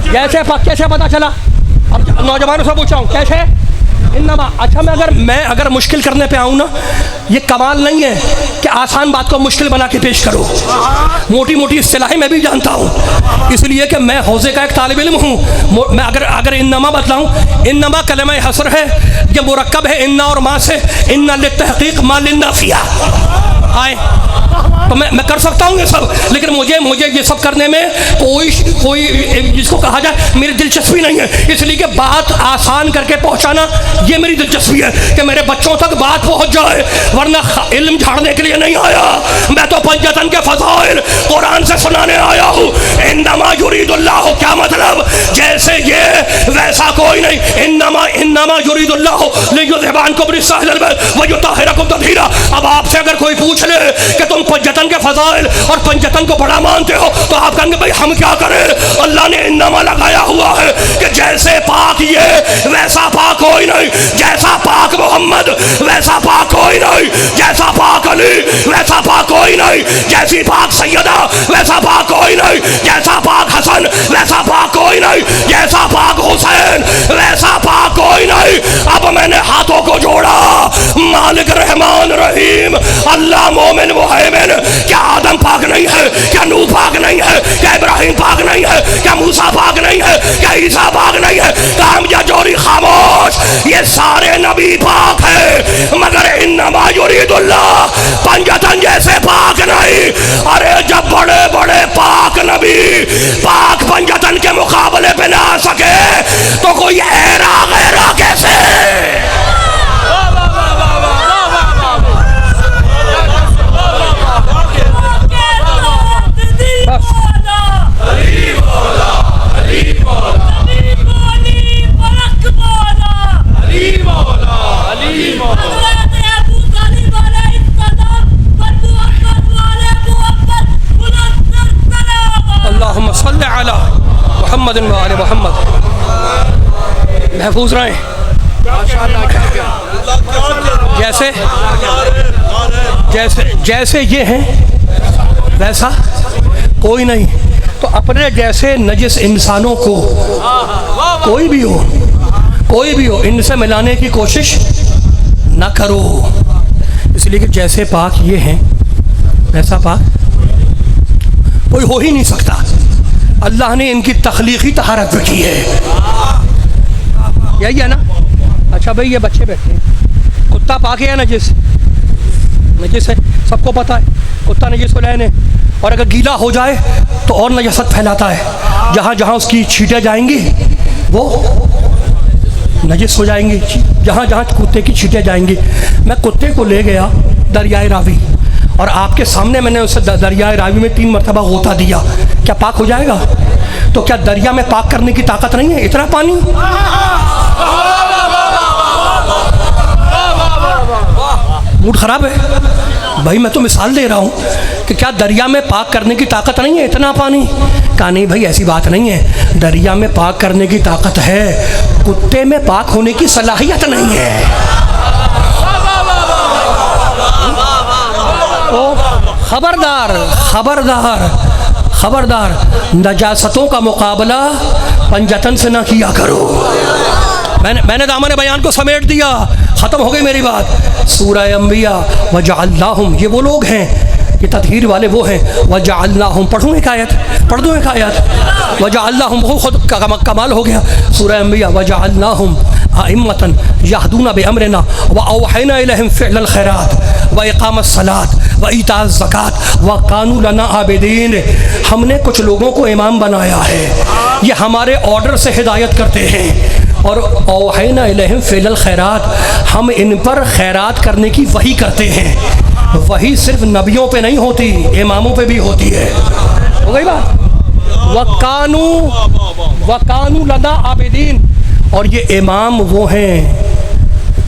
जैसे पाक कैसे पता चला? अब नौजवानों से पूछा हूँ कैसे इन्नमा। अच्छा मैं अगर मुश्किल करने पे आऊँ ना, ये कमाल नहीं है कि आसान बात को मुश्किल बना के पेश करो। मोटी मोटी इस्तिलाहें मैं भी जानता हूँ, इसलिए कि मैं हौज़े का एक तालिब इल्म हूँ। मैं अगर इन्नमा बतलाऊँ, इन्नमा कलमा हसर है, ये मुरक्कब है इन्ना और मा से। इन्ना लित्तहक़ीक़ मा लिन्नाफ़िया आए तो मैं कर सकता हूँ ये सब, लेकिन मुझे ये सब करने में कोई कोई जिसको कहा जाए मेरी दिलचस्पी नहीं है, इसलिए कि बात आसान करके पहुंचाना ये मेरी दिलचस्पी है कि मेरे बच्चों तक बात पहुंच जाए, वरना इल्म झाड़ने के लिए नहीं आया मैं तो पंजतन के फज़ाइल कुरान से सुनाने आया हूँ। इन्नमा युरीदुल्लाह क्या मतलब, जैसे ये वैसा कोई नहीं। इन्नमा युरीदुल्लाह लियुज़हिबा अन्कुम रिज्ज़ल व युतहिरकुम तत्हीरा। अब आपसे अगर कोई पूछ ले कि तुम पंजतन के फज़ाइल और पंजतन को बड़ा मानते हो तो आप कहेंगे भाई हम क्या करें, अल्लाह ने इन्नमा लगाया हुआ है कि जैसे पाक ये वैसा पाक कोई नहीं, जैसा पाक मोहम्मद वैसा पाक कोई नहीं, जैसा पाक अली वैसा पाक कोई नहीं, जैसी पाक सैयदा वैसा पाक कोई नहीं, जैसा पाक हसन वैसा पाक कोई नहीं, जैसा पाक हुसैन वैसा पाक कोई नहीं। अब मैंने हाथों को जोड़ा, मालिक रहमान रहीम अल्लाह मोमिन मुहैमिन, क्या आदम पाक नहीं है, क्या नूह पाक नहीं है, क्या इब्राहिम पाक नहीं है, क्या मूसा पाक नहीं है, क्या ईसा पाक नहीं है, काम या जोरी खामोश, ये सारे नबी पाक है मगर इन्नमा युरीदुल्लाह पंजतन जैसे पाक नहीं। अरे जब बड़े बड़े पाक नबी पाक पंजतन के मुकाबले पे ना आ सके तो कोई ऐरा गैरा कैसे। अल्लाहुम्मा सल्लि अला मुहम्मद व आले मुहम्मद। महफूज रहें। जैसे जैसे जैसे ये हैं वैसा कोई नहीं, तो अपने जैसे नजिस इंसानों को कोई भी हो इनसे मिलाने की कोशिश ना करो, इसलिए कि जैसे पाक ये हैं वैसा पाक कोई हो ही नहीं सकता। अल्लाह ने इनकी तख्लीकी तहारत भी की है, यही है ना। अच्छा भाई ये बच्चे बैठे हैं, कुत्ता पाक है नजिस है, सबको पता है कुत्ता नजिस को लेने, और अगर गीला हो जाए तो और नजसत फैलाता है, जहाँ जहाँ उसकी छींटें जाएंगी वो नजिस हो जाएंगी, जहाँ जहाँ कुत्ते की छींटें जाएंगी। मैं कुत्ते को ले गया दरियाए रावी और आपके सामने मैंने उसे दरियाए रावी में 3 मरतबा गोता दिया, क्या पाक हो जाएगा? तो क्या दरिया में पाक करने की ताकत नहीं है? इतना पानी मूड खराब है भाई, मैं तो मिसाल दे रहा हूँ कि क्या दरिया में पाक करने की ताकत नहीं है इतना पानी? कहा नहीं भाई ऐसी बात नहीं है, दरिया में पाक करने की ताकत है, कुत्ते में पाक होने की सलाहियत नहीं है। तो खबरदार खबरदार खबरदार, नजासतों का मुकाबला पंजतन से ना किया करो। मैंने दामन बयान को समेट दिया, ख़त्म हो गई मेरी बात। सूरह अंबिया वजअलनाहुम, ये वो लोग हैं, ये तत्हीर वाले वो हैं। वजअलनाहुम, पढ़ दूँ एक आयत वजअलनाहुम, वो खुद कमाल हो गया। सूरह अंबिया वजअलनाहुम अइम्मतन यहदूना बिअमरिना व औहैना इलैहिम फ़िअलल खैरात व इक़ामस सलात व ईताज़ ज़कात व कानू लना आबिदीन। हमने कुछ लोगों को इमाम बनाया है, ये हमारे ऑर्डर से हिदायत करते हैं, और औहैना इलैहिम फ़िअलल खैरात, हम इन पर खैरात करने की वही करते हैं। वही सिर्फ नबियों पे नहीं होती, इमामों पे भी होती है। हो गई बात। वकानू लना आबिदीन, और ये इमाम वो हैं,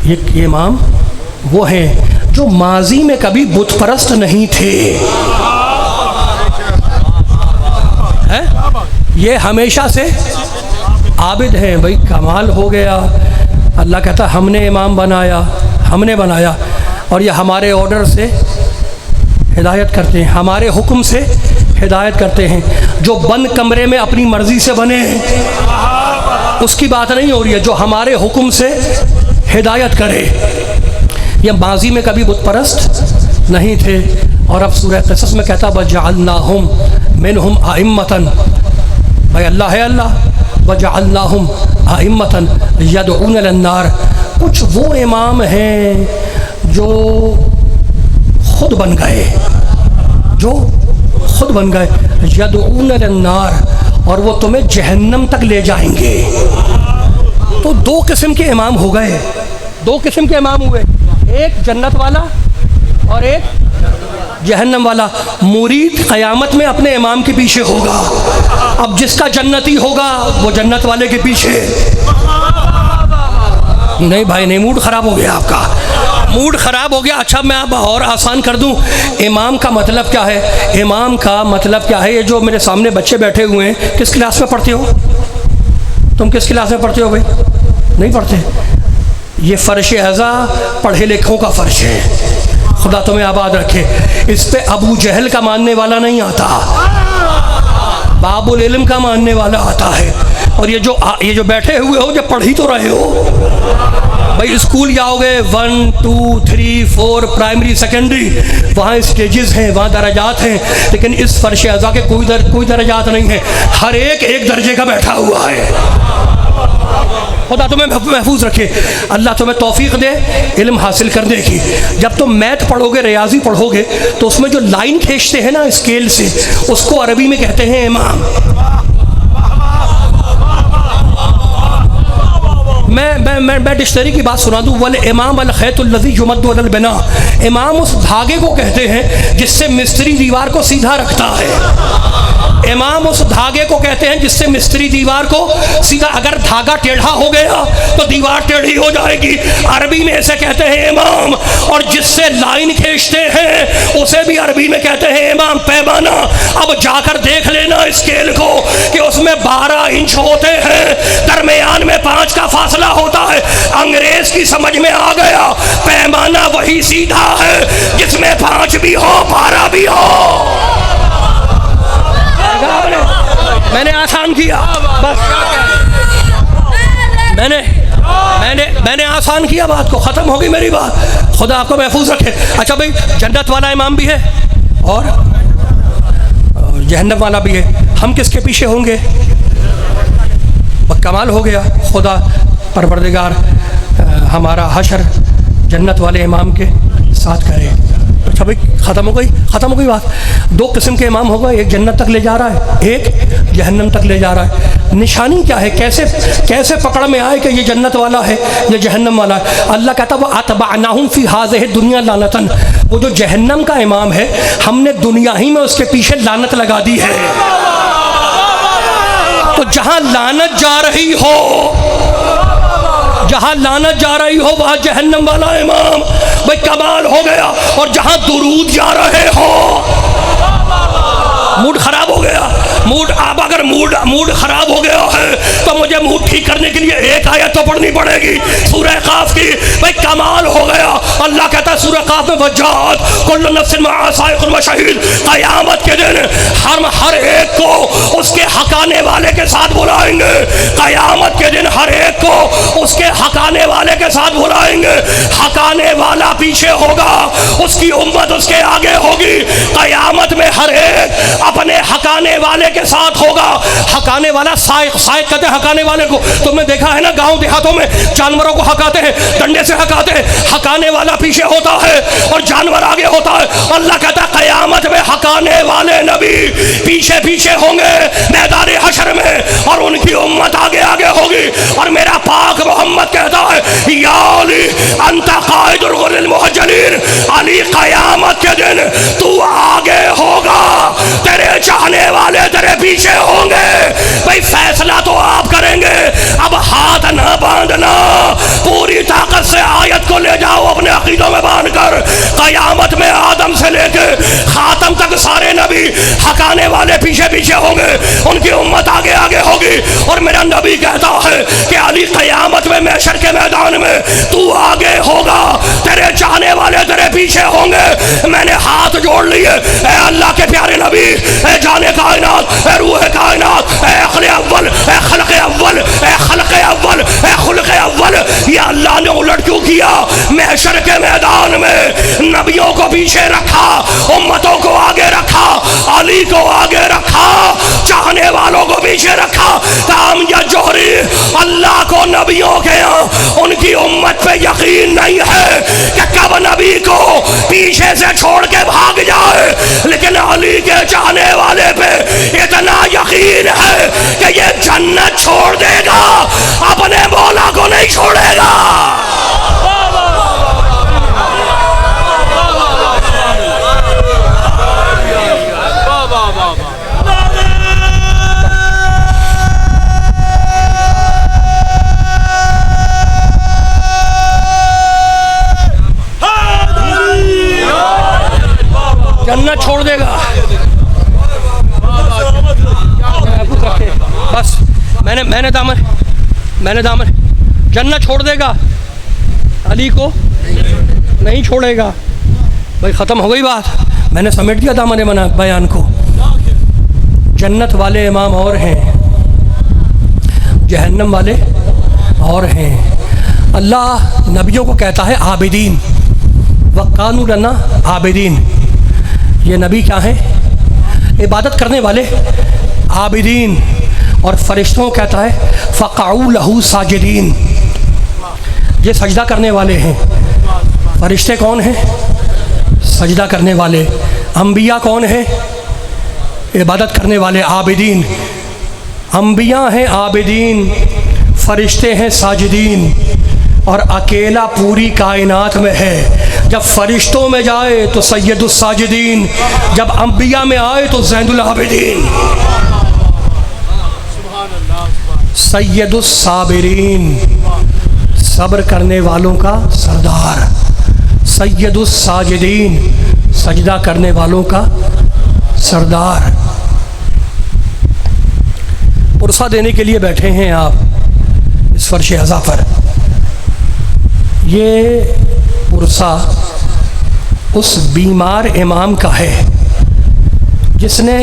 ये इमाम वो हैं जो माजी में कभी बुत परस्त नहीं थे, है? ये हमेशा से आबिद हैं। भाई कमाल हो गया। अल्लाह कहता हमने इमाम बनाया और ये हमारे ऑर्डर से हिदायत करते हैं, हमारे हुक्म से हिदायत करते हैं। जो बंद कमरे में अपनी मर्ज़ी से बने उसकी बात नहीं हो रही है, जो हमारे हुक्म से हिदायत करे। ये माजी में कभी बुत परस्त नहीं थे। और अब सूरह क़सस में कहता वजअलनाहुम मिनहुम अइम्मतन, भाई अल्लाह है अल्लाह। वजअलनाहुम अइम्मतन यदऊन इलन्नार, कुछ वो इमाम हैं जो खुद बन गए, यदऊन इलन्नार, और वो तुम्हें जहन्नम तक ले जाएंगे। तो दो किस्म के इमाम हो गए, दो किस्म के इमाम हुए, एक जन्नत वाला और एक जहन्नम वाला। मुरीद क़यामत में अपने इमाम के पीछे होगा। अब जिसका जन्नती होगा वो जन्नत वाले के पीछे। नहीं भाई नहीं, मूड ख़राब हो गया आपका, मूड ख़राब हो गया। अच्छा मैं अब और आसान कर दूं, इमाम का मतलब क्या है? इमाम का मतलब क्या है? ये जो मेरे सामने बच्चे बैठे हुए हैं, किस क्लास में पढ़ते हो तुम? किस क्लास में पढ़ते हो भाई? नहीं पढ़ते। ये फ़र्श अज़ा पढ़े लिखों का फ़र्श है। खुदा तुम्हें आबाद रखे। इस पे अबू जहल का मानने वाला नहीं आता, बाबुल इल्म का मानने वाला आता है। और ये जो बैठे हुए हो, जब पढ़ ही तो रहे हो भाई, स्कूल जाओगे 1 2 3 4 प्राइमरी सेकेंडरी, वहाँ स्टेजेस हैं, वहाँ दर्जात हैं, लेकिन इस फ़र्श अज़ा के कोई दर्जात नहीं है। हर एक दर्जे का बैठा हुआ है। खुदा तुम्हें महफूज रखे, अल्लाह तुम्हें तौफीक दे इल्म हासिल करने की। जब तुम मैथ पढ़ोगे, रियाजी पढ़ोगे, तो उसमें जो लाइन खींचते हैं ना स्केल से, उसको अरबी में कहते हैं इमाम। मैं डिक्शनरी की बात सुना दूँ। वल इमाम अल खैतुल्लज़ी युमद्दु अलल बिना, इमाम उस धागे को कहते हैं जिससे मिस्त्री दीवार को सीधा रखता है। इमाम उस धागे को कहते हैं जिससे मिस्त्री दीवार को सीधा, अगर धागा टेढ़ा हो गया तो दीवार टेढ़ी हो जाएगी। अरबी में ऐसे कहते हैं इमाम। और जिससे लाइन खींचते हैं उसे भी अरबी में कहते हैं इमाम, पैमाना। अब जाकर देख लेना स्केल को कि उसमें 12 इंच होते हैं, दरमियान में 5 का फासला होता है। अंग्रेज की समझ में आ गया, पैमाना वही सीधा है जिसमें 5 भी हो 12 भी हो। मैंने आसान किया, बस मैंने आसान किया, बात को ख़त्म हो गई मेरी बात। खुदा आपको महफूज रखे। अच्छा भाई, जन्नत वाला इमाम भी है और जहन्नम वाला भी है। हम किसके पीछे होंगे? कमाल हो गया। खुदा परवरदिगार हमारा हशर जन्नत वाले इमाम के साथ करे। अच्छा भाई, ख़त्म हो गई बात। दो किस्म के इमाम होगा, एक जन्नत तक ले जा रहा है, एक जहन्नम तक ले जा रहा है। निशानी क्या है? कैसे पकड़ में आए कि ये जन्नत वाला है, ये जहन्नम वाला है? अल्लाह कहता है अतबअनाहुम फी हाज़िहि दुनिया लानतन। वो जो जहन्नम का इमाम है, हमने दुनिया ही में उसके पीछे लानत लगा दी है। तो जहाँ लानत जा रही हो, जहाँ लानत जा रही हो, वहाँ जहन्नम वाला इमाम। भाई कमाल हो गया। और जहाँ दुरूद जा रहे हो, मूड खराब हो गया। अब अगर मूड खराब हो गया है तो मुझे मूड ठीक करने के लिए एक आयत तो पढ़नी पड़ेगी, सूरह काफ की। भाई कमाल हो गया। अल्लाह कहता है सूरह काफ में, वज्जात कुल्लु नफ्सिन मअ साइक़ुन व शहीद। क़यामत के दिन हम हर एक को उसके हकाने वाले के साथ बुलाएंगे। क़यामत के दिन हर एक को उसके हकाने वाले के साथ बुलाएंगे। हकाने वाला पीछे होगा, उसकी उम्मत उसके आगे होगी। क़यामत में हर एक अपने हकाने वाले के साथ होगा। हकाने वाला साइक कहते हैं हकाने वाले को। तुमने देखा है ना, गांव देहातों में जानवरों को हकाते हैं, डंडे से हकाते हैं। हकाने वाला पीछे होता है और जानवर आगे होता है। अल्लाह कहता है क़यामत में हकाने वाले नबी पीछे पीछे होंगे मैदान हशर में, और उनकी उम्मत आगे आगे होगी। और मेरा पाक मोहम्मद कहता है, या अली अंता कायदुल गुर्रिल मुहज्जलीन। अली क़यामत के दिन तू आगे होगा, तेरे चाहने वाले तेरे पीछे होंगे। भाई फैसला तो आप करेंगे। अब हाथ ना बांधना, पूरी ताकत से आयत को ले जाओ अपने अकीदों में बांध कर। क़यामत में आदम से लेके खातम तक सारे नबी हकाने वाले पीछे पीछे होंगे, उनकी उम्मत आगे आगे होगी। और मेरा नबी कहता है कि अली क़यामत में महशर के मैदान में तू आगे होगा, तेरे चाहने वाले तेरे पीछे होंगे। मैंने हाथ जोड़ लिए, ए अल्लाह के प्यारे नबी, ए जाने कायनात, ए रूह कायनात, ए अक़ल अव्वल, ए खल्क़ अव्वल, ए खल्क़ अव्वल, ए खुल्क़ अव्वल। या अल्लाह ने उलट क्यों किया? महशर के मैदान में नबियों को पीछे रखा, उम्मतों को आगे रखा, अली को आगे रखा, चाहने वालों को पीछे रखा। काम या जोहरी अल्लाह को नबियों के यहाँ उनकी उम्मत पे यकीन नहीं है कि कब नबी को पीछे से छोड़ के भाग जाए, लेकिन अली के चाहने वाले पे इतना यकीन है कि ये जन्नत छोड़ देगा, अपने मौला को नहीं छोड़ेगा। जन्नत छोड़ देगा। बस मैंने दामन जन्नत छोड़ देगा, अली को नहीं छोड़ेगा। भाई ख़त्म हो गई बात, मैंने समेट दिया दामन बयान को। जन्नत वाले इमाम और हैं, जहन्नम वाले और हैं। अल्लाह नबियों को कहता है आबिदीन, वक़ानू लना आबिदीन। ये नबी क्या है? इबादत करने वाले, आबिदीन। और फरिश्तों को कहता है फ़क़ाऊ लहू साजिदीन, ये सजदा करने वाले हैं। फरिश्ते कौन हैं? सजदा करने वाले। अंबिया कौन है? इबादत करने वाले, आबिदीन। अंबिया हैं आबिदीन, फरिश्ते हैं साजिदीन। और अकेला पूरी कायनात में है। जब फरिश्तों में जाए तो सैयदुस साजिदीन, जब अंबिया में आए तो ज़ैनुल आबिदीन। सैयदुस साबिरीन, सब्र करने वालों का सरदार। सैयदुस साजिदीन, सजदा करने वालों का सरदार। पुरसा देने के लिए बैठे हैं आप इस फर्श अज़ा पर। ये पुरसा उस बीमार इमाम का है जिसने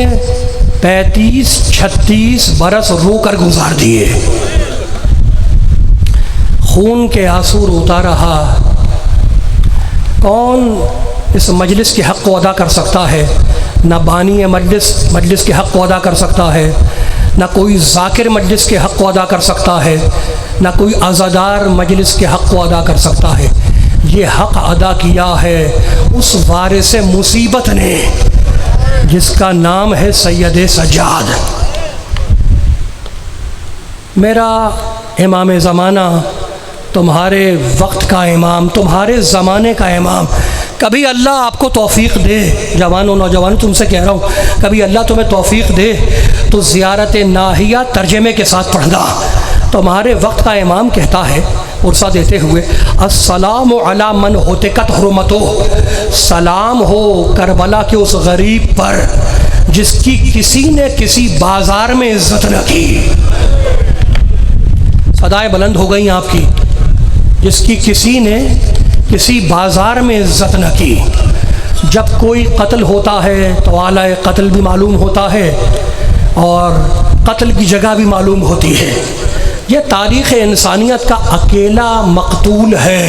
35-36 बरस रोकर गुजार दिए, खून के आंसू रोता रहा। कौन इस मजलिस के हक़ को अदा कर सकता है? न बानी मजलिस के हक़ को अदा कर सकता है, न कोई ज़ाकिर मजलिस के हक़ को अदा कर सकता है, न कोई अज़ादार मजलिस के हक़ को अदा कर सकता है। ये हक़ अदा किया है उस वारिस मुसीबत ने जिसका नाम है सैयद सज्जाद। मेरा इमाम ज़माना, तुम्हारे वक्त का इमाम, तुम्हारे ज़माने का इमाम। कभी अल्लाह आपको तौफ़ीक़ दे, जवानों नौजवानों तुमसे कह रहा हूँ, कभी अल्लाह तुम्हें तौफ़ीक़ दे तो ज़ियारत नाहिया तर्जमे के साथ पढ़ना। तुम्हारे वक्त का इमाम कहता है पुरसा देते हुए, अस्सलामु अला मन होते कत हुर्मतो, सलाम हो करबला के उस गरीब पर जिसकी किसी ने किसी बाजार में इज्जत न की। सदाएं बुलंद हो गई आपकी, जिसकी किसी ने किसी बाजार में इज्जत न की। जब कोई कत्ल होता है तो आला कत्ल भी मालूम होता है और कत्ल की जगह भी मालूम होती है। यह तारीख़ इंसानियत का अकेला मकतूल है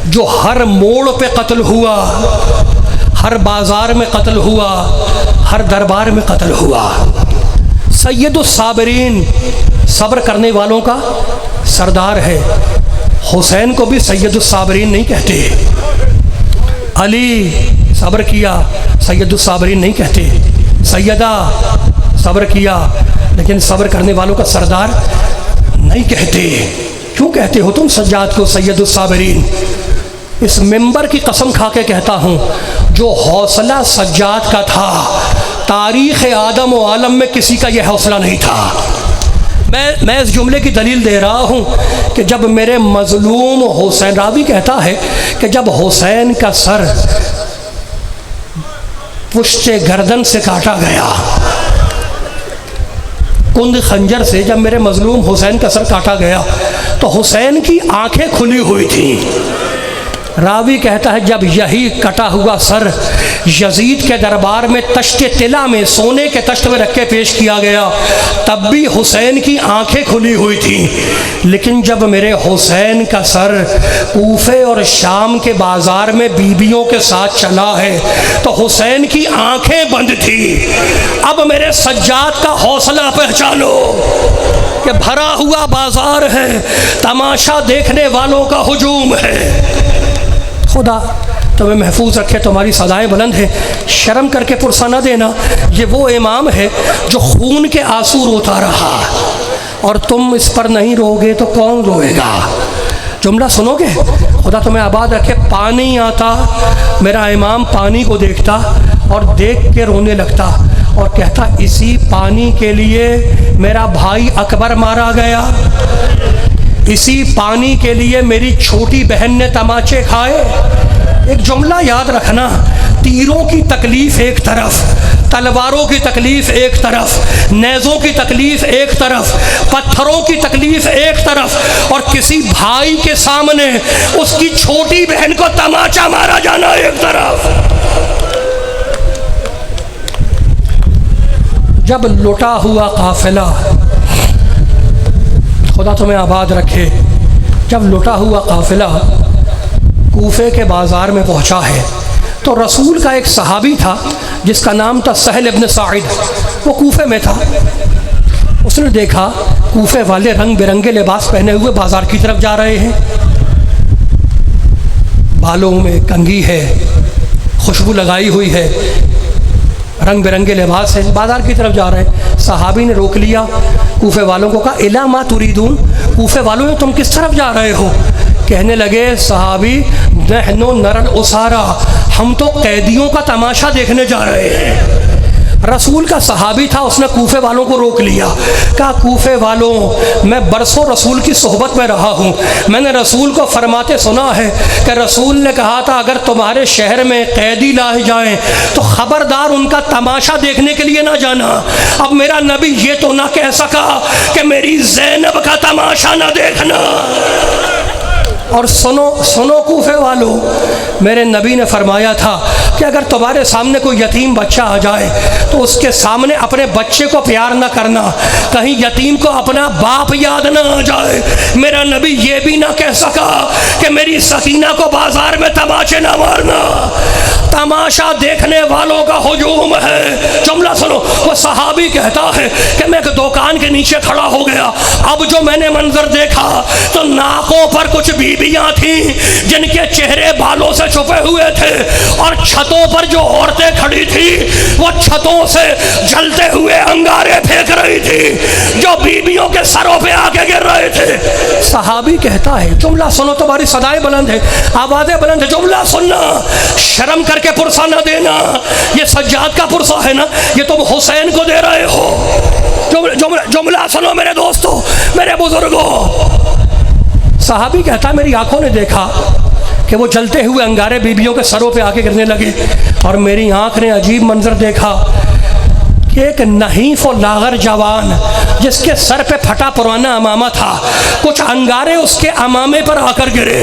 जो हर मोड़ पे कत्ल हुआ, हर बाज़ार में कत्ल हुआ, हर दरबार में कत्ल हुआ। सैयदुस साबिरीन, सब्र करने वालों का सरदार है। हुसैन को भी सैयदुस साबिरीन नहीं कहते। अली सब्र किया, सैयदुस साबिरीन नहीं कहते। सैयदा सब्र किया, लेकिन सब्र करने वालों का सरदार नहीं कहते। क्यों कहते हो तुम सज्जाद को सैयदुस साबिरीन? इस मिंबर की कसम खा के कहता हूँ, जो हौसला सज्जाद का था, तारीख़ आदम व आलम में किसी का यह हौसला नहीं था। मैं इस जुमले की दलील दे रहा हूँ कि जब मेरे मजलूम हुसैन, रावी कहता है कि जब हुसैन का सर पुश्ते गर्दन से काटा गया, कुंद खंजर से जब मेरे मजलूम हुसैन का सर काटा गया तो हुसैन की आंखें खुली हुई थी। रावी कहता है जब यही कटा हुआ सर यजीद के दरबार में तश्ते तिला में, सोने के तश्त में रख के पेश किया गया, तब भी हुसैन की आंखें खुली हुई थी। लेकिन जब मेरे हुसैन का सर कूफे और शाम के बाज़ार में बीबियों के साथ चला है तो हुसैन की आंखें बंद थी। अब मेरे सज्जाद का हौसला पहचानो। कि भरा हुआ बाजार है, तमाशा देखने वालों का हुजूम है। खुदा तुम्हें महफूज रखे, तुम्हारी सदाएं बुलंद है। शर्म करके पुरसा न देना, ये वो इमाम है जो खून के आंसू रोता रहा, और तुम इस पर नहीं रोगे तो कौन रोएगा? जुमला सुनोगे? खुदा तुम्हें आबाद रखे। पानी आता, मेरा इमाम पानी को देखता और देख के रोने लगता और कहता, इसी पानी के लिए मेरा भाई अकबर मारा गया, इसी पानी के लिए मेरी छोटी बहन ने तमाचे खाए। एक जुमला याद रखना, तीरों की तकलीफ़ एक तरफ, तलवारों की तकलीफ़ एक तरफ, नेज़ों की तकलीफ़ एक तरफ, पत्थरों की तकलीफ़ एक तरफ, और किसी भाई के सामने उसकी छोटी बहन को तमाचा मारा जाना एक तरफ। जब लुटा हुआ काफिला, खुदा तुम्हें आबाद रखे, जब लुटा हुआ काफिला कूफे के बाज़ार में पहुंचा है, तो रसूल का एक सहाबी था जिसका नाम था सहल इब्न साइद, वो कूफे में था। उसने देखा कूफे वाले रंग बिरंगे लिबास पहने हुए बाज़ार की तरफ जा रहे हैं, बालों में कंघी है, खुशबू लगाई हुई है, रंग बिरंगे लिबास है, बाज़ार की तरफ जा रहे हैं। सहाबी ने रोक लिया, कूफे वालों को कहा, इला मा तुरीदून, कूफे वालों तुम किस तरफ जा रहे हो? कहने लगे सहाबी, नहनो नरल उसारा, हम तो कैदियों का तमाशा देखने जा रहे हैं। रसूल का सहाबी था, उसने कूफे वालों को रोक लिया, कहा, कूफे वालों, मैं बरसों रसूल की सोहबत में रहा हूँ, मैंने रसूल को फरमाते सुना है कि रसूल ने कहा था, अगर तुम्हारे शहर में कैदी लाए जाएं तो ख़बरदार उनका तमाशा देखने के लिए ना जाना। अब मेरा नबी ये तो ना कह सका कि मेरी ज़ैनब का तमाशा ना देखना। और सुनो कूफे वालों, मेरे नबी ने फरमाया था कि अगर तुम्हारे सामने कोई यतीम बच्चा आ जाए तो उसके सामने अपने बच्चे को प्यार न करना, कहीं यतीम को अपना बाप याद न आ जाए। मेरा नबी ये भी ना कह सका कि मेरी सकीना को बाजार में तमाचे ना मारना। तमाशा देखने वालों का हुजूम है। जुमला सुनो, वो सहाबी कहता है कि मैं एक दुकान के नीचे खड़ा हो गया, अब जो मैंने मंजर देखा तो नाकों पर कुछ बीबियां थीं जिनके चेहरे बालों से छुपे हुए थे, और छतों पर जो औरतें खड़ी थी वो छतों से जलते हुए अंगारे फेंक रही थी जो बीबियों के सरों पे आके गिर रहे थे। सहाबी कहता है, जुमला सुनो, तुम्हारी सदाएं बुलंद है, आवाजें बुलंद है, जुमला सुनना, शर्म करके पुरसा न देना। ये सज्जाद का पुरसा है ना, ये तुम हुसैन को दे रहे हो। जुमला सुनो मेरे दोस्तों, मेरे बुजुर्गों। सहाबी कहता, मेरी आंखों ने देखा कि वो जलते हुए अंगारे बीबियों के सरों पे आके गिरने लगे, और मेरी आंख ने अजीब मंजर देखा कि एक नहीफ और लागर जवान जिसके सर पे फटा पुराना अमामा था, कुछ अंगारे उसके अमामे पर आकर गिरे,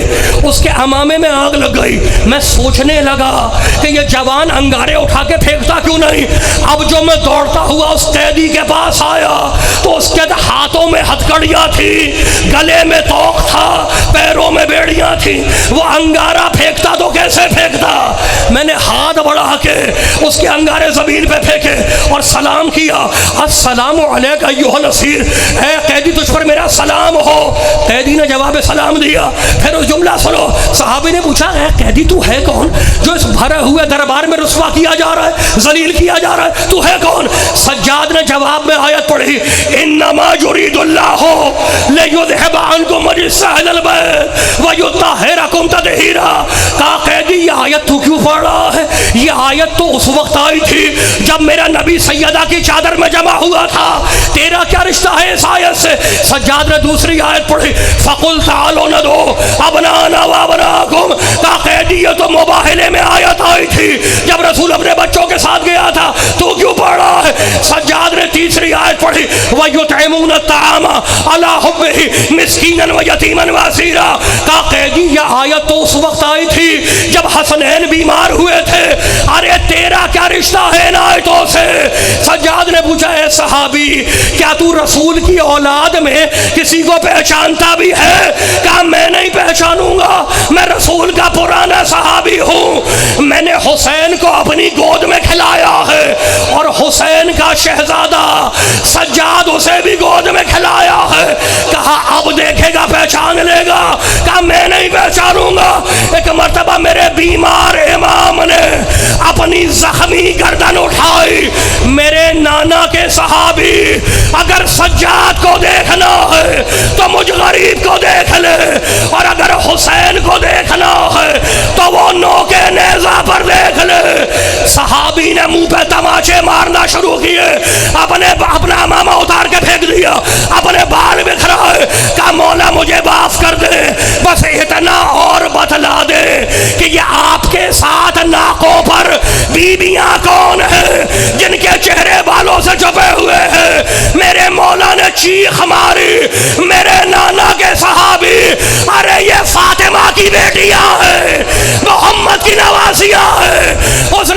उसके अमामे में आग लग गई। मैं सोचने लगा कि ये जवान अंगारे उठा के फेंकता क्यों नहीं। अब जो मैं दौड़ता हुआ उस कैदी के पास आया तो उसके हाथों में हथकड़ियाँ थी, गले में तोक था, पैरों में बेड़ियाँ थी। वो अंगारा फेंकता तो कैसे फेंकता। मैंने हाथ बढ़ा के उसके अंगारे जमीन पे फेंके और सलाम किया, अस्सलामु अलैका अय्युहल असीर, ऐ कैदी तुझ पर मेरा सलाम हो। कैदी ने जवाब सलाम दिया। फिर उस जुमला सुनो, सहाबी ने पूछा, ऐ कैदी तू है कौन जो इस भरे हुए दरबार में रुस्वा किया जा रहा है, जलील किया जा रहा है, तू है कौन? सज्जाद ने जवाब में आयत पढ़ी, इन्नमा युरीदुल्लाहु लियुज़हिबा अन्कुम रिज्सअल बैत व युत्तहिरकुम तत्हीरा। कहा कैदी ये आयत तू क्यों पढ़ रहा है? ये आयत तो उस वक्त आई थी जब मेरा नबी सैयदा की चादर में जमा हुआ था, तेरा क्या रिश्ता है इस आयत से? सज्जाद ने दूसरी आयत पढ़ी, फकुल तालो न दो अबनाना व अबनाकुम। कहा कैदी ये तो मुबाहले में आयत आई थी जब रसूल अपने बच्चों के साथ गया था, तू क्यों पढ़ रहा है? सज्जाद ने तीसरी आयत पढ़ी, व युतइमून अत्तामा अला हुब्बिही मिस्कीनन व यतीमन व असीरा। कहा कैदी ये आयत तो उस वक्त आई थी जब हसनैन बीमार हुए थे। अरे तेरा क्या रिश्ता है इन आयतों से? सज्जाद ने पूछा, ए सहाबी, क्या तू रसूल की औलाद में किसी को पहचानता भी है? कहा, मैं नहीं पहचानूंगा, मैं रसूल का पुराना सहाबी हूँ। मैंने हुसैन को अपनी गोद में खिलाया है और हुसैन का शहजादा सज्जाद उसे भी गोद में खिलाया है। कहा, अब देखेगा, पहचान लेगा। कहा, मैं नहीं पहचानूंगा। एक मर्तबा मेरे बीमार इमाम ने अपनी जख्मी गर्दन उठाई। मेरे नाना के सहाबी, अगर सज्जाद को देखना है तो मुझ गरीब को देख ले, और अगर हुसैन को देखना है तो वो नोके नेजा पर देख ले। सहाबी ने मुंह पे तमाचे मारना शुरू किए, अपना मामा उतार के फेंक दिया, अपने बाल बिखराए। कहा, मौला मुझे माफ कर दे, बस इतना और बतला दे कि ये आपके साथ नाकों पर बीबियां कौन है जिनके चेहरे बालों से छुपे हुए हैं। मेरे मौला ने चीख मारी, मेरे नाना के सहाबी, अरे ये फातिमा की बेटियां हैं, मोहम्मद की नवासियां हैं। उस